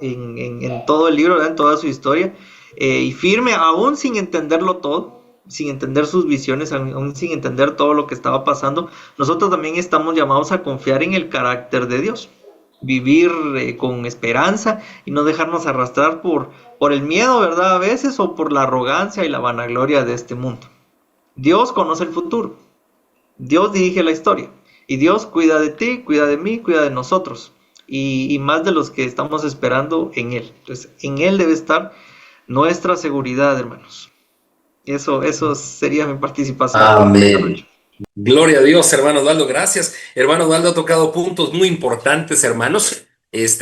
en todo el libro, ¿verdad? En toda su historia, y firme, aún sin entenderlo todo, sin entender sus visiones, aún sin entender todo lo que estaba pasando, nosotros también estamos llamados a confiar en el carácter de Dios, vivir con esperanza y no dejarnos arrastrar por el miedo, ¿verdad? A veces, o por la arrogancia y la vanagloria de este mundo. Dios conoce el futuro, Dios dirige la historia, y Dios cuida de ti, cuida de mí, cuida de nosotros, y más de los que estamos esperando en Él. Entonces, en Él debe estar nuestra seguridad, hermanos. Eso sería mi participación. Amén. Gloria a Dios, hermano Osvaldo, gracias. Hermano Osvaldo ha tocado puntos muy importantes, hermanos,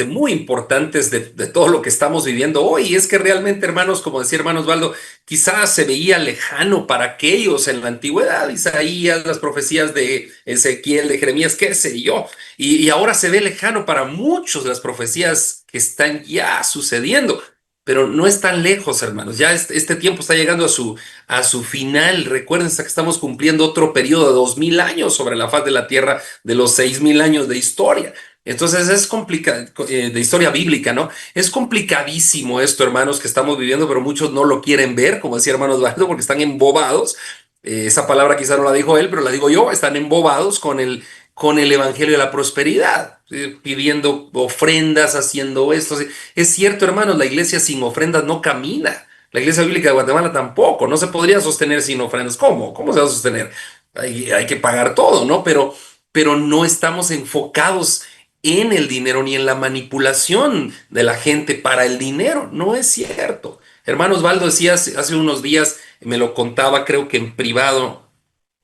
muy importantes de todo lo que estamos viviendo hoy. Y es que realmente, hermanos, como decía hermano Osvaldo, quizás se veía lejano para aquellos en la antigüedad, Isaías, las profecías de Ezequiel, de Jeremías, qué sé yo. Y ahora se ve lejano para muchos las profecías que están ya sucediendo. Pero no es tan lejos, hermanos. Ya este tiempo está llegando a su final. Recuerden que estamos cumpliendo otro periodo de 2000 años sobre la faz de la tierra, de los 6000 años de historia. Entonces es complicado, de historia bíblica, ¿no? Es complicadísimo esto, hermanos, que estamos viviendo, pero muchos no lo quieren ver, como decía hermano Osvaldo, porque están embobados. Esa palabra quizá no la dijo él, pero la digo yo. Están embobados con el evangelio de la prosperidad, pidiendo ofrendas, haciendo esto. Es cierto, hermanos, la iglesia sin ofrendas no camina. La iglesia bíblica de Guatemala tampoco. No se podría sostener sin ofrendas. ¿Cómo? ¿Cómo se va a sostener? Hay que pagar todo, ¿no? Pero no estamos enfocados en el dinero ni en la manipulación de la gente para el dinero. No es cierto. Hermano Osvaldo decía hace unos días, me lo contaba, creo que en privado.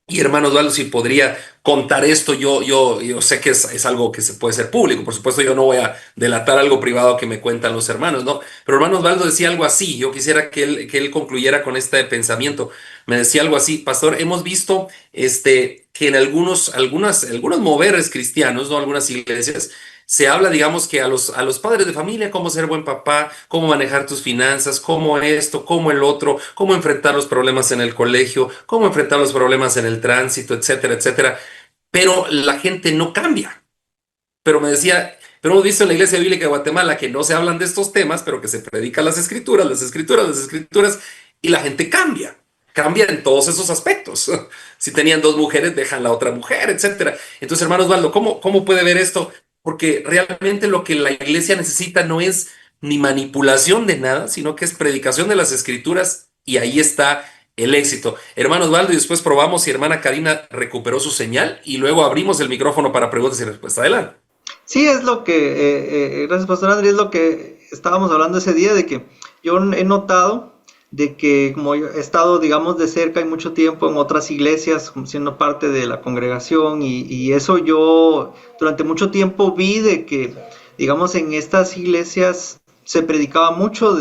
Y hermano Osvaldo, si podría contar esto, yo sé que es algo que se puede ser público. Por supuesto, yo no voy a delatar algo privado que me cuentan los hermanos, ¿no? Pero hermano Osvaldo decía algo así. Yo quisiera que él concluyera con este pensamiento. Me decía algo así: pastor, hemos visto que en algunos moveres cristianos, ¿no? Algunas iglesias, se habla, digamos, que a los padres de familia, cómo ser buen papá, cómo manejar tus finanzas, cómo esto, cómo el otro, cómo enfrentar los problemas en el colegio, cómo enfrentar los problemas en el tránsito, etcétera, etcétera. Pero la gente no cambia. Pero me decía, pero hemos visto en la Iglesia Bíblica de Guatemala que no se hablan de estos temas, pero que se predican las escrituras, y la gente cambia. Cambia en todos esos aspectos. Si tenían 2 mujeres, dejan la otra mujer, etcétera. Entonces, hermano Osvaldo, ¿cómo puede ver esto? porque realmente lo que la iglesia necesita no es ni manipulación de nada, sino que es predicación de las escrituras y ahí está el éxito. Hermano Osvaldo, y después probamos si hermana Karina recuperó su señal y luego abrimos el micrófono para preguntas y respuestas. Adelante. Sí, es lo que, gracias Pastor Andrés, es lo que estábamos hablando ese día, de que yo he notado de que como yo he estado, digamos, de cerca y mucho tiempo en otras iglesias, siendo parte de la congregación y eso yo durante mucho tiempo vi de que, digamos, en estas iglesias se predicaba mucho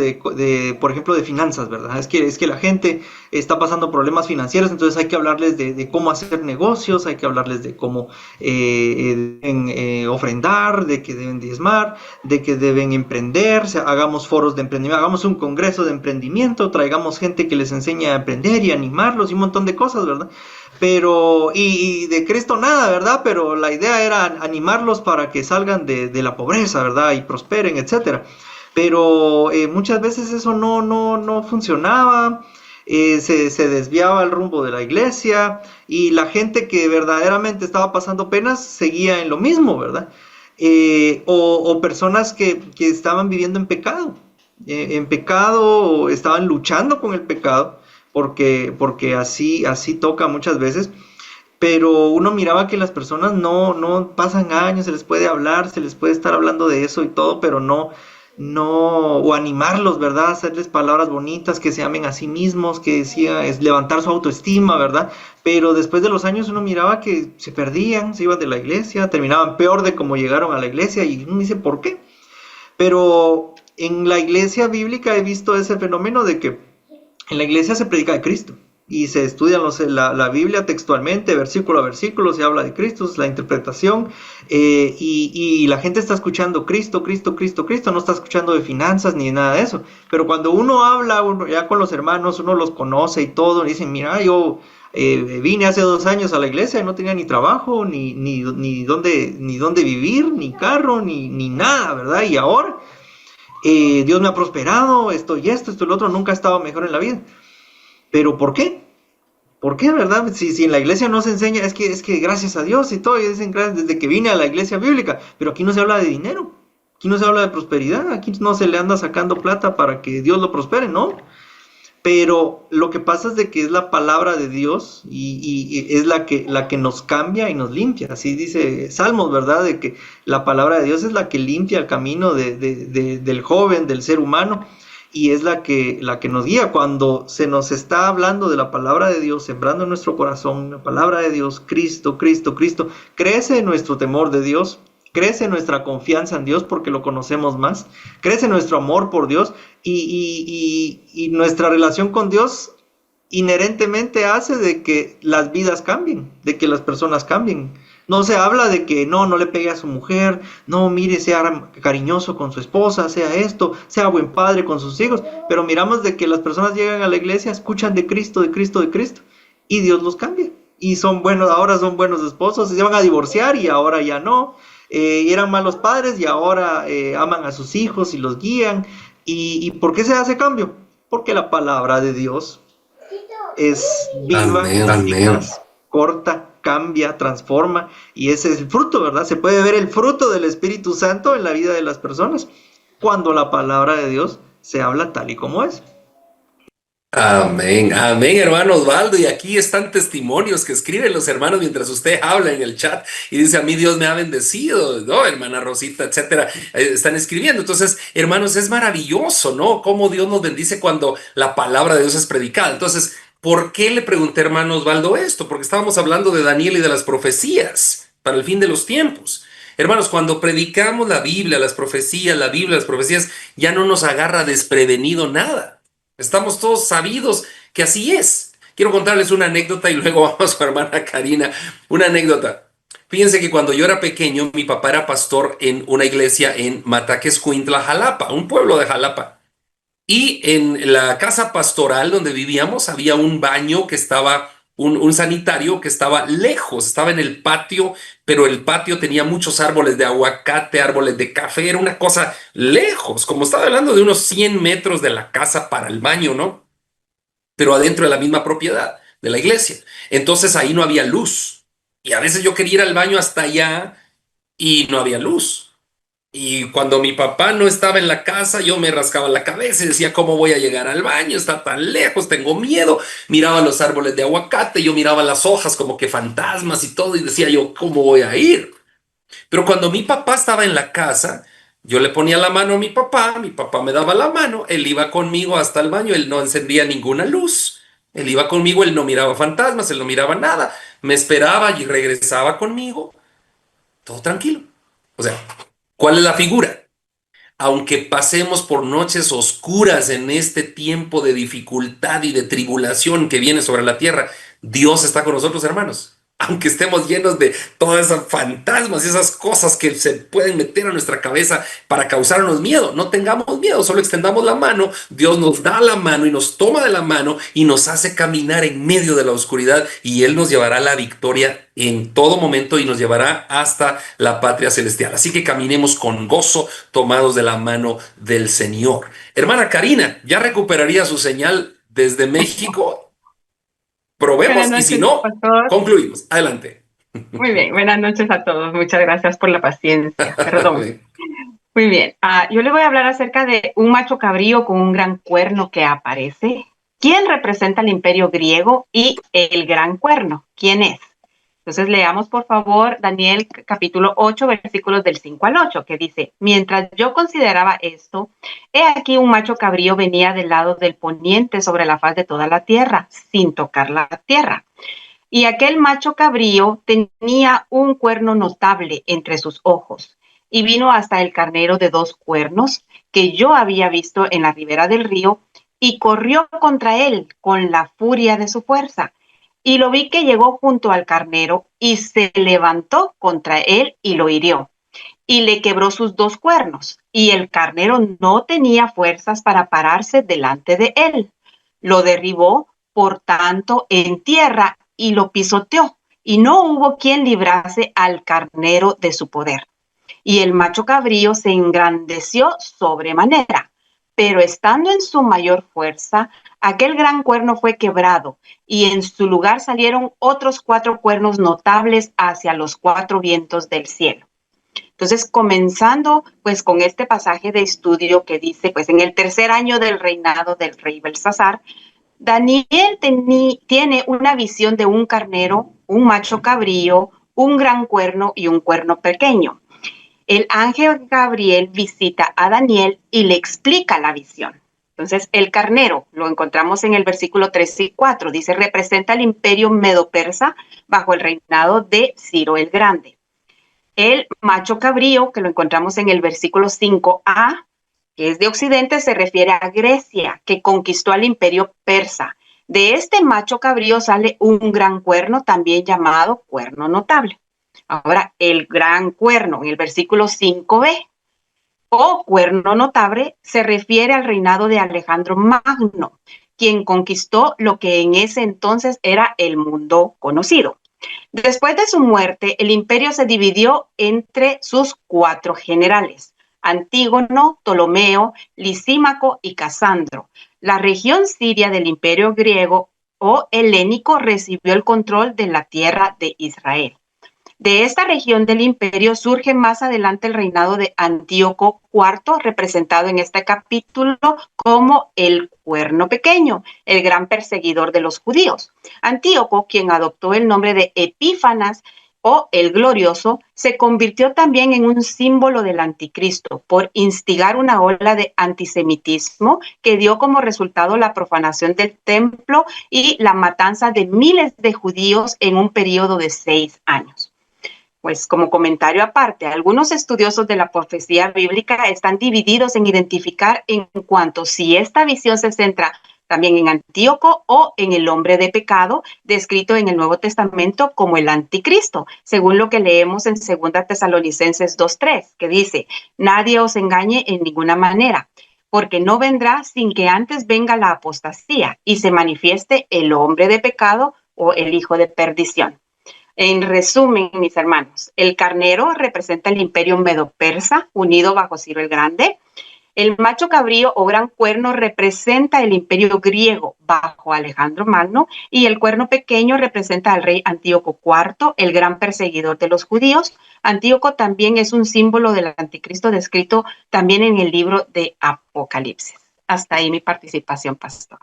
por ejemplo, de finanzas, ¿verdad? Es que la gente está pasando problemas financieros, entonces hay que hablarles de cómo hacer negocios, hay que hablarles de cómo deben ofrendar, de que deben diezmar, de que deben emprender, o sea, hagamos foros de emprendimiento, hagamos un congreso de emprendimiento, traigamos gente que les enseñe a emprender y animarlos y un montón de cosas, ¿verdad? Pero, y de Cristo nada, ¿verdad? Pero la idea era animarlos para que salgan de la pobreza, ¿verdad? Y prosperen, etcétera. Pero muchas veces eso no funcionaba, se desviaba el rumbo de la iglesia y la gente que verdaderamente estaba pasando penas seguía en lo mismo, ¿verdad? O personas que estaban viviendo en pecado, estaban luchando con el pecado, porque así toca muchas veces. Pero uno miraba que las personas no pasan años, se les puede hablar, se les puede estar hablando de eso y todo, pero o animarlos, ¿verdad? Hacerles palabras bonitas, que se amen a sí mismos, que decía, es levantar su autoestima, ¿verdad? Pero después de los años uno miraba que se perdían, se iban de la iglesia, terminaban peor de como llegaron a la iglesia y uno dice, ¿por qué? Pero en la iglesia bíblica he visto ese fenómeno de que en la iglesia se predica de Cristo y se estudia la Biblia textualmente, versículo a versículo, se habla de Cristo, es la interpretación, y la gente está escuchando Cristo, Cristo, Cristo, Cristo, no está escuchando de finanzas ni nada de eso. Pero cuando uno ya con los hermanos, uno los conoce y todo, y dicen, mira, yo vine hace 2 años a la iglesia y no tenía ni trabajo, ni dónde vivir, ni carro, ni nada, ¿verdad? Y ahora Dios me ha prosperado, esto y esto y lo otro, nunca he estado mejor en la vida. ¿Pero por qué? ¿Por qué, verdad? Si en la iglesia no se enseña, es que gracias a Dios y todo, y dicen gracias desde que vine a la iglesia bíblica, pero aquí no se habla de dinero, aquí no se habla de prosperidad, aquí no se le anda sacando plata para que Dios lo prospere, ¿no? Pero lo que pasa es de que es la palabra de Dios y es la que nos cambia y nos limpia. Así dice Salmos, ¿verdad? De que la palabra de Dios es la que limpia el camino del joven, del ser humano, y es la que nos guía. Cuando se nos está hablando de la palabra de Dios, sembrando en nuestro corazón la palabra de Dios, Cristo, Cristo, Cristo, crece nuestro temor de Dios, crece nuestra confianza en Dios porque lo conocemos más, crece nuestro amor por Dios y nuestra relación con Dios inherentemente hace de que las vidas cambien, de que las personas cambien. No se habla de que no le pegue a su mujer, no, mire, sea cariñoso con su esposa, sea esto, sea buen padre con sus hijos, pero miramos de que las personas llegan a la iglesia, escuchan de Cristo, de Cristo, de Cristo, y Dios los cambia. Y son buenos, ahora son buenos esposos, se van a divorciar y ahora ya no. Y eran malos padres y ahora aman a sus hijos y los guían. ¿Y por qué se hace cambio? Porque la palabra de Dios es viva, eficaz, corta, cambia, transforma, y ese es el fruto, ¿verdad? Se puede ver el fruto del Espíritu Santo en la vida de las personas cuando la palabra de Dios se habla tal y como es. Amén, amén, hermano Osvaldo. Y aquí están testimonios que escriben los hermanos mientras usted habla en el chat y dice, a mí Dios me ha bendecido, ¿no? Hermana Rosita, etcétera, están escribiendo. Entonces, hermanos, es maravilloso, ¿no? Cómo Dios nos bendice cuando la palabra de Dios es predicada. Entonces, ¿por qué le pregunté, hermano Osvaldo, esto? Porque estábamos hablando de Daniel y de las profecías para el fin de los tiempos. Hermanos, cuando predicamos la Biblia, las profecías, la Biblia, las profecías, ya no nos agarra desprevenido nada. Estamos todos sabidos que así es. Quiero contarles una anécdota y luego vamos a su hermana Karina. Una anécdota. Fíjense que cuando yo era pequeño, mi papá era pastor en una iglesia en Mataquescuintla, Jalapa, un pueblo de Jalapa. Y en la casa pastoral donde vivíamos había un baño que estaba, un sanitario que estaba lejos, estaba en el patio, pero el patio tenía muchos árboles de aguacate, árboles de café, era una cosa lejos, como estaba hablando de unos 100 metros de la casa para el baño, ¿no? Pero adentro de la misma propiedad de la iglesia. Entonces ahí no había luz. Y a veces yo quería ir al baño hasta allá y no había luz. Y cuando mi papá no estaba en la casa, yo me rascaba la cabeza y decía, ¿cómo voy a llegar al baño? Está tan lejos, tengo miedo. Miraba los árboles de aguacate, yo miraba las hojas como que fantasmas y todo, y decía yo, ¿cómo voy a ir? Pero cuando mi papá estaba en la casa, yo le ponía la mano a mi papá me daba la mano, él iba conmigo hasta el baño, él no encendía ninguna luz. Él iba conmigo, él no miraba fantasmas, él no miraba nada. Me esperaba y regresaba conmigo, todo tranquilo. O sea, ¿cuál es la figura? Aunque pasemos por noches oscuras en este tiempo de dificultad y de tribulación que viene sobre la tierra, Dios está con nosotros, hermanos. Aunque estemos llenos de todas esas fantasmas y esas cosas que se pueden meter a nuestra cabeza para causarnos miedo, no tengamos miedo, solo extendamos la mano, Dios nos da la mano y nos toma de la mano y nos hace caminar en medio de la oscuridad y Él nos llevará a la victoria en todo momento y nos llevará hasta la patria celestial. Así que caminemos con gozo, tomados de la mano del Señor. Hermana Karina, ¿ya recuperaría su señal desde México? Buenas Probemos y si noches, no, pastor. concluimos. Adelante. Muy bien, buenas noches a todos. Muchas gracias por la paciencia. Perdón. Muy bien. Yo le voy a hablar acerca de un macho cabrío con un gran cuerno que aparece. ¿Quién representa al imperio griego y el gran cuerno? ¿Quién es? Entonces leamos por favor Daniel capítulo 8 versículos del 5 al 8 que dice, mientras yo consideraba esto, he aquí un macho cabrío venía del lado del poniente sobre la faz de toda la tierra, sin tocar la tierra. Y aquel macho cabrío tenía un cuerno notable entre sus ojos, y vino hasta el carnero de 2 cuernos que yo había visto en la ribera del río, y corrió contra él con la furia de su fuerza. Y lo vi que llegó junto al carnero, y se levantó contra él y lo hirió, y le quebró sus 2 cuernos, y el carnero no tenía fuerzas para pararse delante de él. Lo derribó, por tanto, en tierra y lo pisoteó, y no hubo quien librase al carnero de su poder. Y el macho cabrío se engrandeció sobremanera, pero estando en su mayor fuerza, aquel gran cuerno fue quebrado, y en su lugar salieron otros 4 cuernos notables hacia los 4 vientos del cielo. Entonces, comenzando pues con este pasaje de estudio que dice, pues en el tercer año del reinado del rey Belsasar, Daniel tiene una visión de un carnero, un macho cabrío, un gran cuerno y un cuerno pequeño. El ángel Gabriel visita a Daniel y le explica la visión. Entonces, el carnero, lo encontramos en el versículo 3 y 4, dice, representa el imperio medo-persa bajo el reinado de Ciro el Grande. El macho cabrío, que lo encontramos en el versículo 5a, que es de Occidente, se refiere a Grecia, que conquistó al imperio persa. De este macho cabrío sale un gran cuerno, también llamado cuerno notable. Ahora, el gran cuerno, en el versículo 5b, o cuerno notable, se refiere al reinado de Alejandro Magno, quien conquistó lo que en ese entonces era el mundo conocido. Después de su muerte, el imperio se dividió entre sus 4 generales, Antígono, Ptolomeo, Lisímaco y Casandro. La región siria del imperio griego o helénico recibió el control de la tierra de Israel. De esta región del imperio surge más adelante el reinado de Antíoco IV, representado en este capítulo como el cuerno pequeño, el gran perseguidor de los judíos. Antíoco, quien adoptó el nombre de Epífanes o el glorioso, se convirtió también en un símbolo del anticristo por instigar una ola de antisemitismo que dio como resultado la profanación del templo y la matanza de miles de judíos en un periodo de 6 años. Pues como comentario aparte, algunos estudiosos de la profecía bíblica están divididos en identificar en cuanto si esta visión se centra también en Antíoco o en el hombre de pecado, descrito en el Nuevo Testamento como el anticristo, según lo que leemos en 2 Tesalonicenses 2:3, que dice, nadie os engañe en ninguna manera, porque no vendrá sin que antes venga la apostasía y se manifieste el hombre de pecado o el hijo de perdición. En resumen, mis hermanos, el carnero representa el imperio medo-persa unido bajo Ciro el Grande. El macho cabrío o gran cuerno representa el imperio griego bajo Alejandro Magno y el cuerno pequeño representa al rey Antíoco IV, el gran perseguidor de los judíos. Antíoco también es un símbolo del anticristo descrito también en el libro de Apocalipsis. Hasta ahí mi participación, pastor.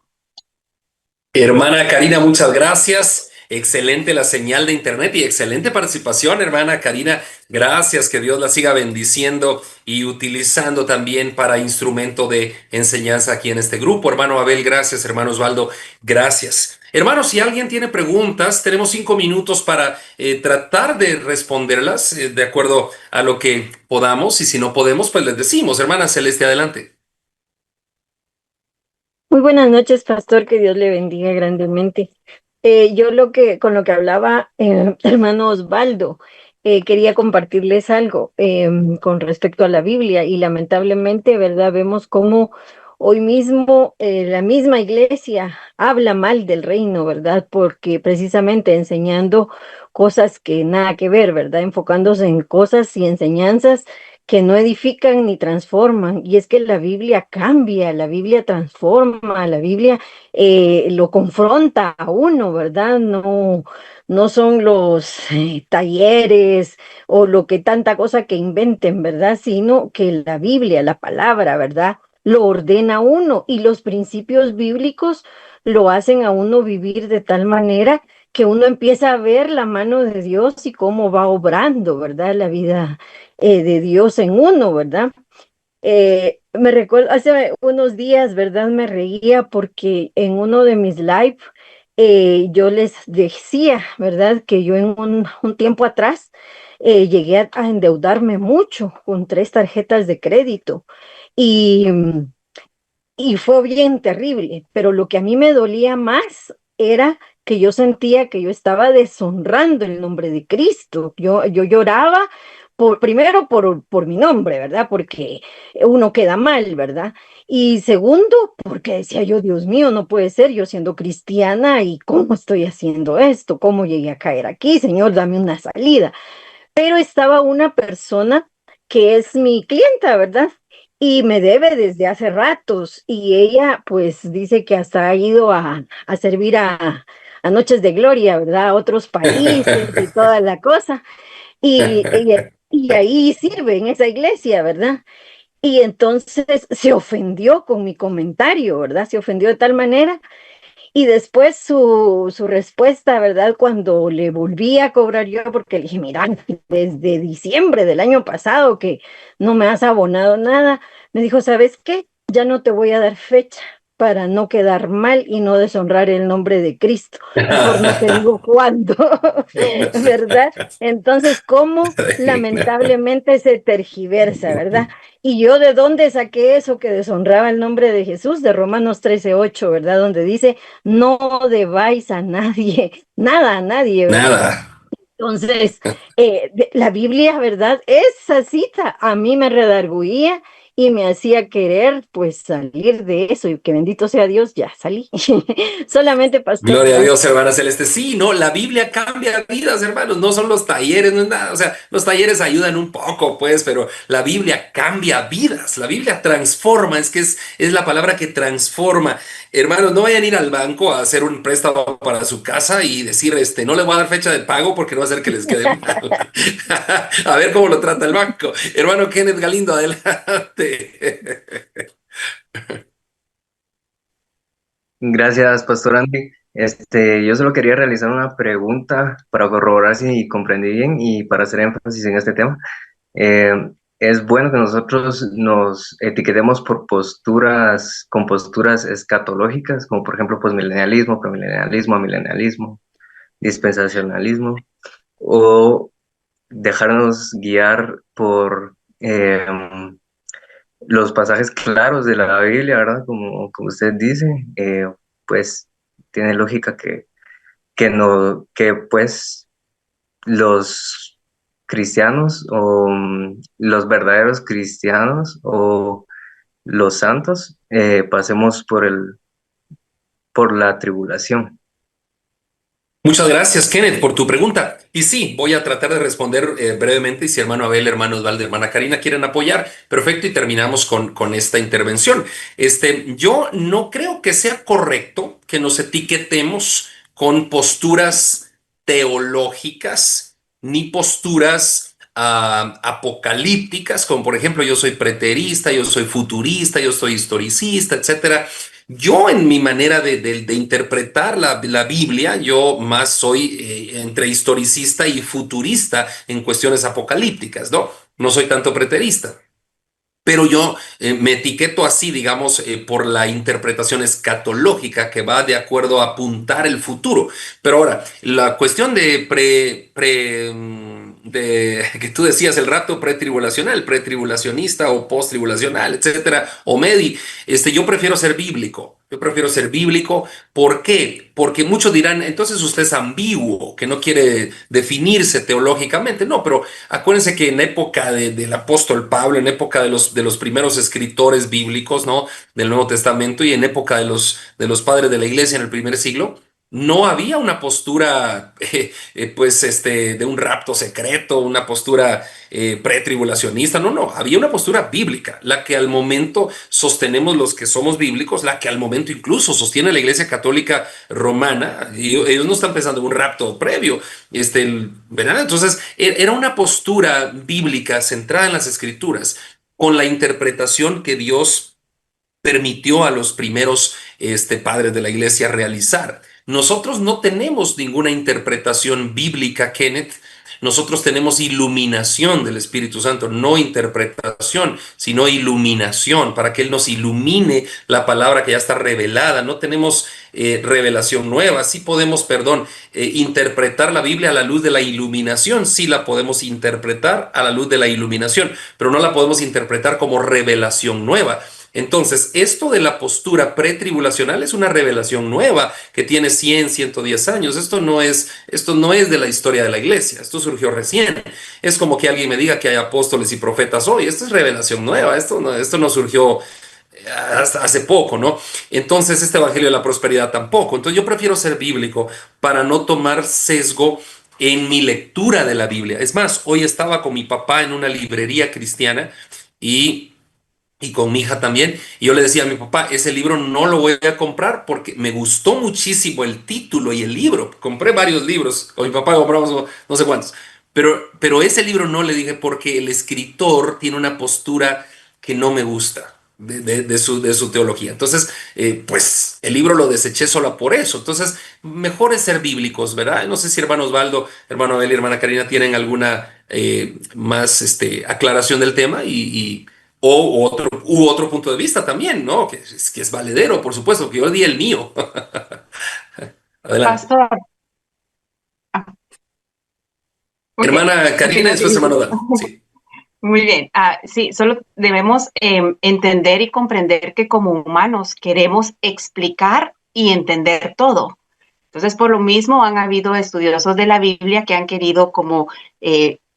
Hermana Karina, muchas gracias. Excelente la señal de internet y excelente participación, hermana Karina. Gracias, que Dios la siga bendiciendo y utilizando también para instrumento de enseñanza aquí en este grupo. Hermano Abel, gracias. Hermano Osvaldo, gracias. Hermanos, si alguien tiene preguntas, tenemos 5 minutos para tratar de responderlas de acuerdo a lo que podamos, y si no podemos, pues les decimos. Hermana Celeste, adelante. Muy buenas noches, pastor, que Dios le bendiga grandemente. Yo con lo que hablaba hermano Osvaldo, quería compartirles algo con respecto a la Biblia y lamentablemente, ¿verdad? Vemos cómo hoy mismo la misma iglesia habla mal del reino, ¿verdad? Porque precisamente enseñando cosas que nada que ver, ¿verdad? Enfocándose en cosas y enseñanzas que no edifican ni transforman. Y es que la Biblia cambia, la Biblia transforma, la Biblia lo confronta a uno, ¿verdad? No, no son los talleres o lo que tanta cosa que inventen, ¿verdad? Sino que la Biblia, la palabra, ¿verdad? Lo ordena a uno y los principios bíblicos lo hacen a uno vivir de tal manera que uno empieza a ver la mano de Dios y cómo va obrando, ¿verdad? La vida de Dios en uno, ¿verdad? Me recuerdo, hace unos días, ¿verdad? Me reía porque en uno de mis live yo les decía, ¿verdad? Que yo en un tiempo atrás llegué a endeudarme mucho con 3 tarjetas de crédito y, y fue bien terrible, pero lo que a mí me dolía más era que yo sentía que yo estaba deshonrando el nombre de Cristo. Yo lloraba primero por mi nombre, ¿verdad? Porque uno queda mal, ¿verdad? Y segundo, porque decía yo, Dios mío, no puede ser yo siendo cristiana y cómo estoy haciendo esto, cómo llegué a caer aquí, Señor, dame una salida. Pero estaba una persona que es mi clienta, ¿verdad? Y me debe desde hace ratos y ella pues dice que hasta ha ido a servir a Noches de Gloria, ¿verdad? A otros países y toda la cosa. Y ahí sirve en esa iglesia, ¿verdad? Y entonces se ofendió con mi comentario, ¿verdad? Se ofendió de tal manera. Y después su respuesta, ¿verdad? Cuando le volví a cobrar yo, porque le dije, mira, desde diciembre del año pasado que no me has abonado nada, me dijo, ¿sabes qué? Ya no te voy a dar fecha para no quedar mal y no deshonrar el nombre de Cristo. Mejor no te digo cuándo, ¿verdad? Entonces, ¿cómo lamentablemente se tergiversa, ¿verdad? Y yo de dónde saqué eso que deshonraba el nombre de Jesús, de Romanos 13:8, ¿verdad? Donde dice, no debáis a nadie, nada a nadie, ¿verdad? Nada. Entonces, la Biblia, ¿verdad? Esa cita a mí me redarguía y me hacía querer, pues, salir de eso. Y que bendito sea Dios, ya salí. Solamente, pastor, Gloria a gracias. Dios, hermana Celeste. Sí, no, la Biblia cambia vidas, hermanos. No son los talleres, no es nada. O sea, los talleres ayudan un poco, pues, pero la Biblia cambia vidas. La Biblia transforma. Es que es la palabra que transforma. Hermanos, no vayan a ir al banco a hacer un préstamo para su casa y decir, no le voy a dar fecha de pago porque no va a hacer que les quede mal. A ver cómo lo trata el banco. Hermano Kenneth Galindo, adelante. Gracias, Pastor Andy. Yo solo quería realizar una pregunta para corroborar si comprendí bien y para hacer énfasis en este tema. Eh, es bueno que nosotros nos etiquetemos por posturas, con posturas escatológicas, como por ejemplo, pues milenialismo, premilenialismo, amilenialismo, dispensacionalismo, o dejarnos guiar por los pasajes claros de la Biblia, ¿verdad? Como usted dice, pues tiene lógica que no, que pues los cristianos o los verdaderos cristianos o los santos pasemos por la tribulación. Muchas gracias, Kenneth, por tu pregunta. Y sí, voy a tratar de responder brevemente y si hermano Abel, hermano Osvaldo, hermana Karina quieren apoyar, perfecto, y terminamos con esta intervención. Yo no creo que sea correcto que nos etiquetemos con posturas teológicas ni posturas apocalípticas, como por ejemplo yo soy preterista, yo soy futurista, yo soy historicista, etcétera. Yo en mi manera de interpretar la Biblia, yo más soy entre historicista y futurista en cuestiones apocalípticas, ¿no? No soy tanto preterista. Pero yo me etiqueto así, digamos, por la interpretación escatológica que va de acuerdo a apuntar el futuro. Pero ahora, la cuestión de que tú decías el rapto pretribulacional, pretribulacionista o posttribulacional, etcétera, o medi, yo prefiero ser bíblico. Yo prefiero ser bíblico. ¿Por qué? Porque muchos dirán, entonces usted es ambiguo, que no quiere definirse teológicamente. No, pero acuérdense que en época del apóstol Pablo, en época de los primeros escritores bíblicos, ¿no? Del Nuevo Testamento y en época de los padres de la iglesia en el primer siglo, no había una postura, de un rapto secreto, una postura pretribulacionista. No, no, había una postura bíblica, la que al momento sostenemos los que somos bíblicos, la que al momento incluso sostiene la Iglesia Católica Romana. Y ellos no están pensando en un rapto previo, ¿verdad? Entonces, era una postura bíblica centrada en las Escrituras, con la interpretación que Dios permitió a los primeros padres de la iglesia realizar. Nosotros no tenemos ninguna interpretación bíblica, Kenneth. Nosotros tenemos iluminación del Espíritu Santo, no interpretación, sino iluminación, para que Él nos ilumine la palabra que ya está revelada. No tenemos revelación nueva. Sí podemos, interpretar la Biblia a la luz de la iluminación. Sí la podemos interpretar a la luz de la iluminación, pero no la podemos interpretar como revelación nueva. Entonces, esto de la postura pretribulacional es una revelación nueva que tiene 100, 110 años. Esto no es de la historia de la iglesia. Esto surgió recién. Es como que alguien me diga que hay apóstoles y profetas hoy. Esto es revelación nueva. Esto no surgió hasta hace poco, ¿no? Entonces, este evangelio de la prosperidad tampoco. Entonces, yo prefiero ser bíblico para no tomar sesgo en mi lectura de la Biblia. Es más, hoy estaba con mi papá en una librería cristiana y con mi hija también, y yo le decía a mi papá, ese libro no lo voy a comprar porque me gustó muchísimo el título y el libro. Compré varios libros, con mi papá compramos no sé cuántos, pero ese libro no, le dije, porque el escritor tiene una postura que no me gusta de su teología. Entonces, pues el libro lo deseché solo por eso. Entonces, mejor es ser bíblicos, ¿verdad? No sé si hermano Osvaldo, hermano Abel y hermana Karina tienen alguna más aclaración del tema o otro punto de vista también, ¿no? Que es valedero, por supuesto, que yo di el mío. Adelante. Pastor. Okay. Hermana Karina, después hermano Dan. Sí. Muy bien. Sí, solo debemos entender y comprender que como humanos queremos explicar y entender todo. Entonces, por lo mismo, han habido estudiosos de la Biblia que han querido como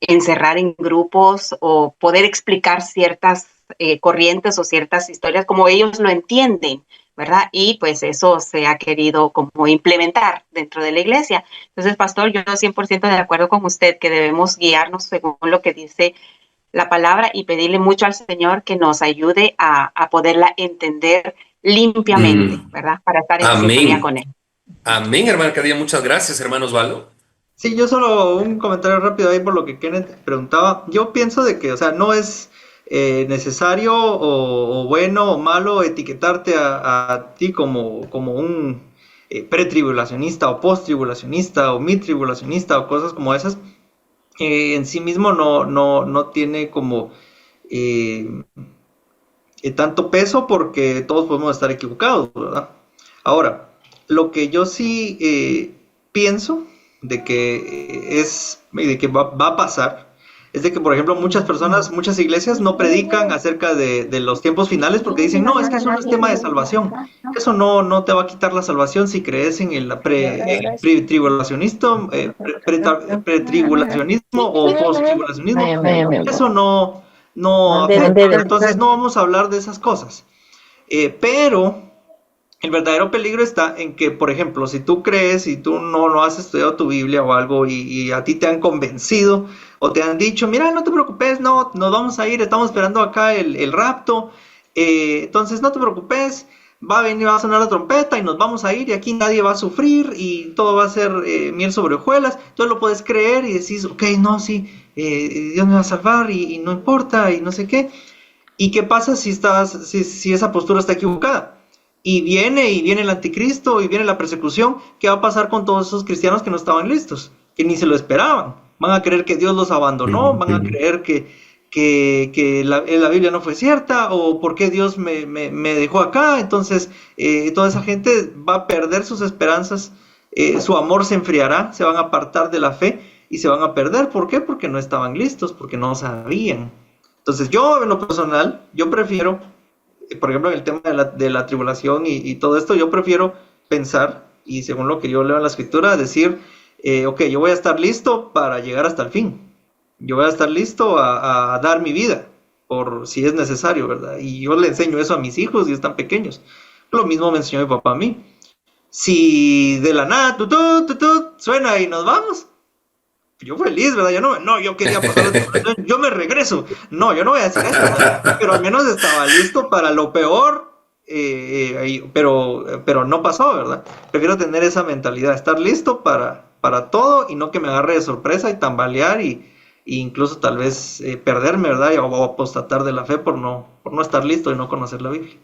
encerrar en grupos o poder explicar ciertas corrientes o ciertas historias como ellos lo entienden, ¿verdad? Y pues eso se ha querido como implementar dentro de la iglesia. Entonces, pastor, yo 100% de acuerdo con usted que debemos guiarnos según lo que dice la palabra y pedirle mucho al Señor que nos ayude a poderla entender limpiamente, ¿verdad? Para estar en sintonía con Él. Amén, hermana Cadía. Muchas gracias, hermano Osvaldo. Sí, yo solo un comentario rápido ahí por lo que Kenneth preguntaba. Yo pienso de que, o sea, no es necesario o bueno o malo etiquetarte a ti como un pretribulacionista o posttribulacionista o midtribulacionista o cosas como esas. En sí mismo no tiene como tanto peso porque todos podemos estar equivocados, ¿verdad? Ahora, lo que yo sí pienso de que va a pasar es de que, por ejemplo, muchas iglesias no predican acerca de los tiempos finales porque dicen, no, es que eso no es tema de salvación. Eso no te va a quitar la salvación si crees en el pretribulacionismo o posttribulacionismo. Eso no afecta. Entonces no vamos a hablar de esas cosas. Pero El verdadero peligro está en que, por ejemplo, si tú crees y tú no has estudiado tu Biblia o algo y a ti te han convencido o te han dicho, mira, no te preocupes, no, nos vamos a ir, estamos esperando acá el rapto, entonces no te preocupes, va a venir, va a sonar la trompeta y nos vamos a ir y aquí nadie va a sufrir y todo va a ser miel sobre hojuelas, entonces lo puedes creer y decís, ok, no, sí, Dios me va a salvar y no importa y no sé qué. ¿Y qué pasa si esa postura está equivocada? Y viene el anticristo y viene la persecución. ¿Qué va a pasar con todos esos cristianos que no estaban listos? Que ni se lo esperaban. Van a creer que Dios los abandonó, van a creer que la Biblia no fue cierta, o por qué Dios me dejó acá. Entonces, toda esa gente va a perder sus esperanzas, su amor se enfriará, se van a apartar de la fe y se van a perder. ¿Por qué? Porque no estaban listos, porque no sabían. Entonces, yo en lo personal, yo prefiero, por ejemplo, en el tema de la tribulación y todo esto, yo prefiero pensar, y según lo que yo leo en la escritura, decir, ok, yo voy a estar listo para llegar hasta el fin. Yo voy a estar listo a dar mi vida, por si es necesario, ¿verdad? Y yo le enseño eso a mis hijos y están pequeños. Lo mismo me enseñó mi papá a mí. Si de la nada, suena y nos vamos, yo feliz, ¿verdad? Yo quería pasar la tribulación, yo me regreso. No, yo no voy a hacer eso, ¿verdad? Pero al menos estaba listo para lo peor, pero no pasó, ¿verdad? Prefiero tener esa mentalidad, estar listo para todo y no que me agarre de sorpresa y tambalear y incluso tal vez perderme, ¿verdad? O apostatar de la fe por no estar listo y no conocer la Biblia.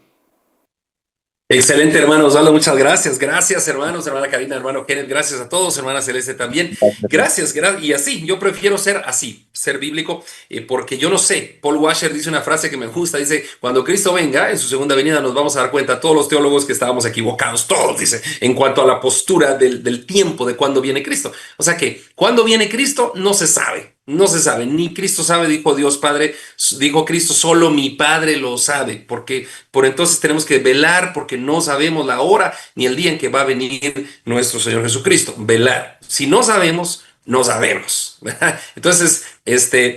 Excelente, hermano Osvaldo, muchas gracias. Gracias, hermanos, hermana Karina, hermano Kenneth, gracias a todos, hermana Celeste también. Gracias, y así, yo prefiero ser así, ser bíblico, porque yo no sé, Paul Washer dice una frase que me gusta, dice, cuando Cristo venga, en su segunda venida nos vamos a dar cuenta, todos los teólogos, que estábamos equivocados, todos, dice, en cuanto a la postura del tiempo de cuándo viene Cristo. O sea que, cuándo viene Cristo, no se sabe. No se sabe, ni Cristo sabe, dijo Dios Padre, dijo Cristo, solo mi Padre lo sabe, porque por entonces tenemos que velar, porque no sabemos la hora ni el día en que va a venir nuestro Señor Jesucristo. Velar. Si no sabemos, no sabemos. Entonces,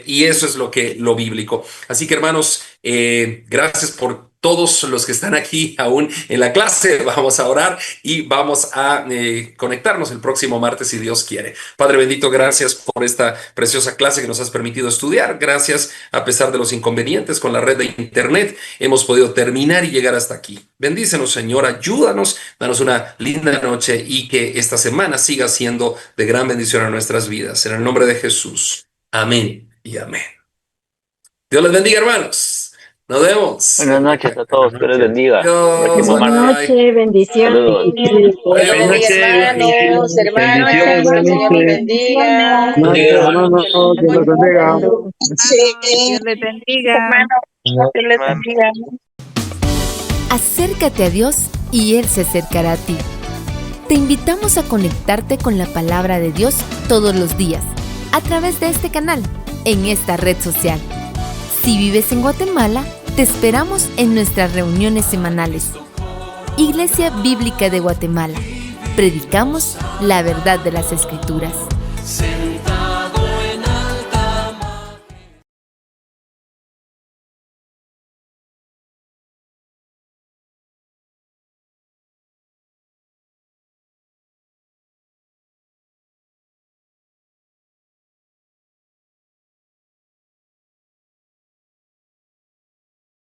y eso es lo bíblico. Así que, hermanos, gracias por todos los que están aquí aún en la clase. Vamos a orar y vamos a conectarnos el próximo martes, si Dios quiere. Padre bendito, gracias por esta preciosa clase que nos has permitido estudiar. Gracias, a pesar de los inconvenientes con la red de internet, hemos podido terminar y llegar hasta aquí. Bendícenos, Señor, ayúdanos, danos una linda noche y que esta semana siga siendo de gran bendición a nuestras vidas. En el nombre de Jesús. Amén y amén. Dios les bendiga, hermanos. Nos vemos. Buenas noches a todos. Que les bendiga. Dios, Buenas noches, bendiciones. Buenas noches, hermanos, hermanas, Señor les bendiga. Dios les bendiga. Dios les bendiga. Dios les bendiga. Acércate a Dios y Él se acercará a ti. Te invitamos a conectarte con la palabra de Dios todos los días, a través de este canal, en esta red social. Si vives en Guatemala, te esperamos en nuestras reuniones semanales. Iglesia Bíblica de Guatemala. Predicamos la verdad de las Escrituras.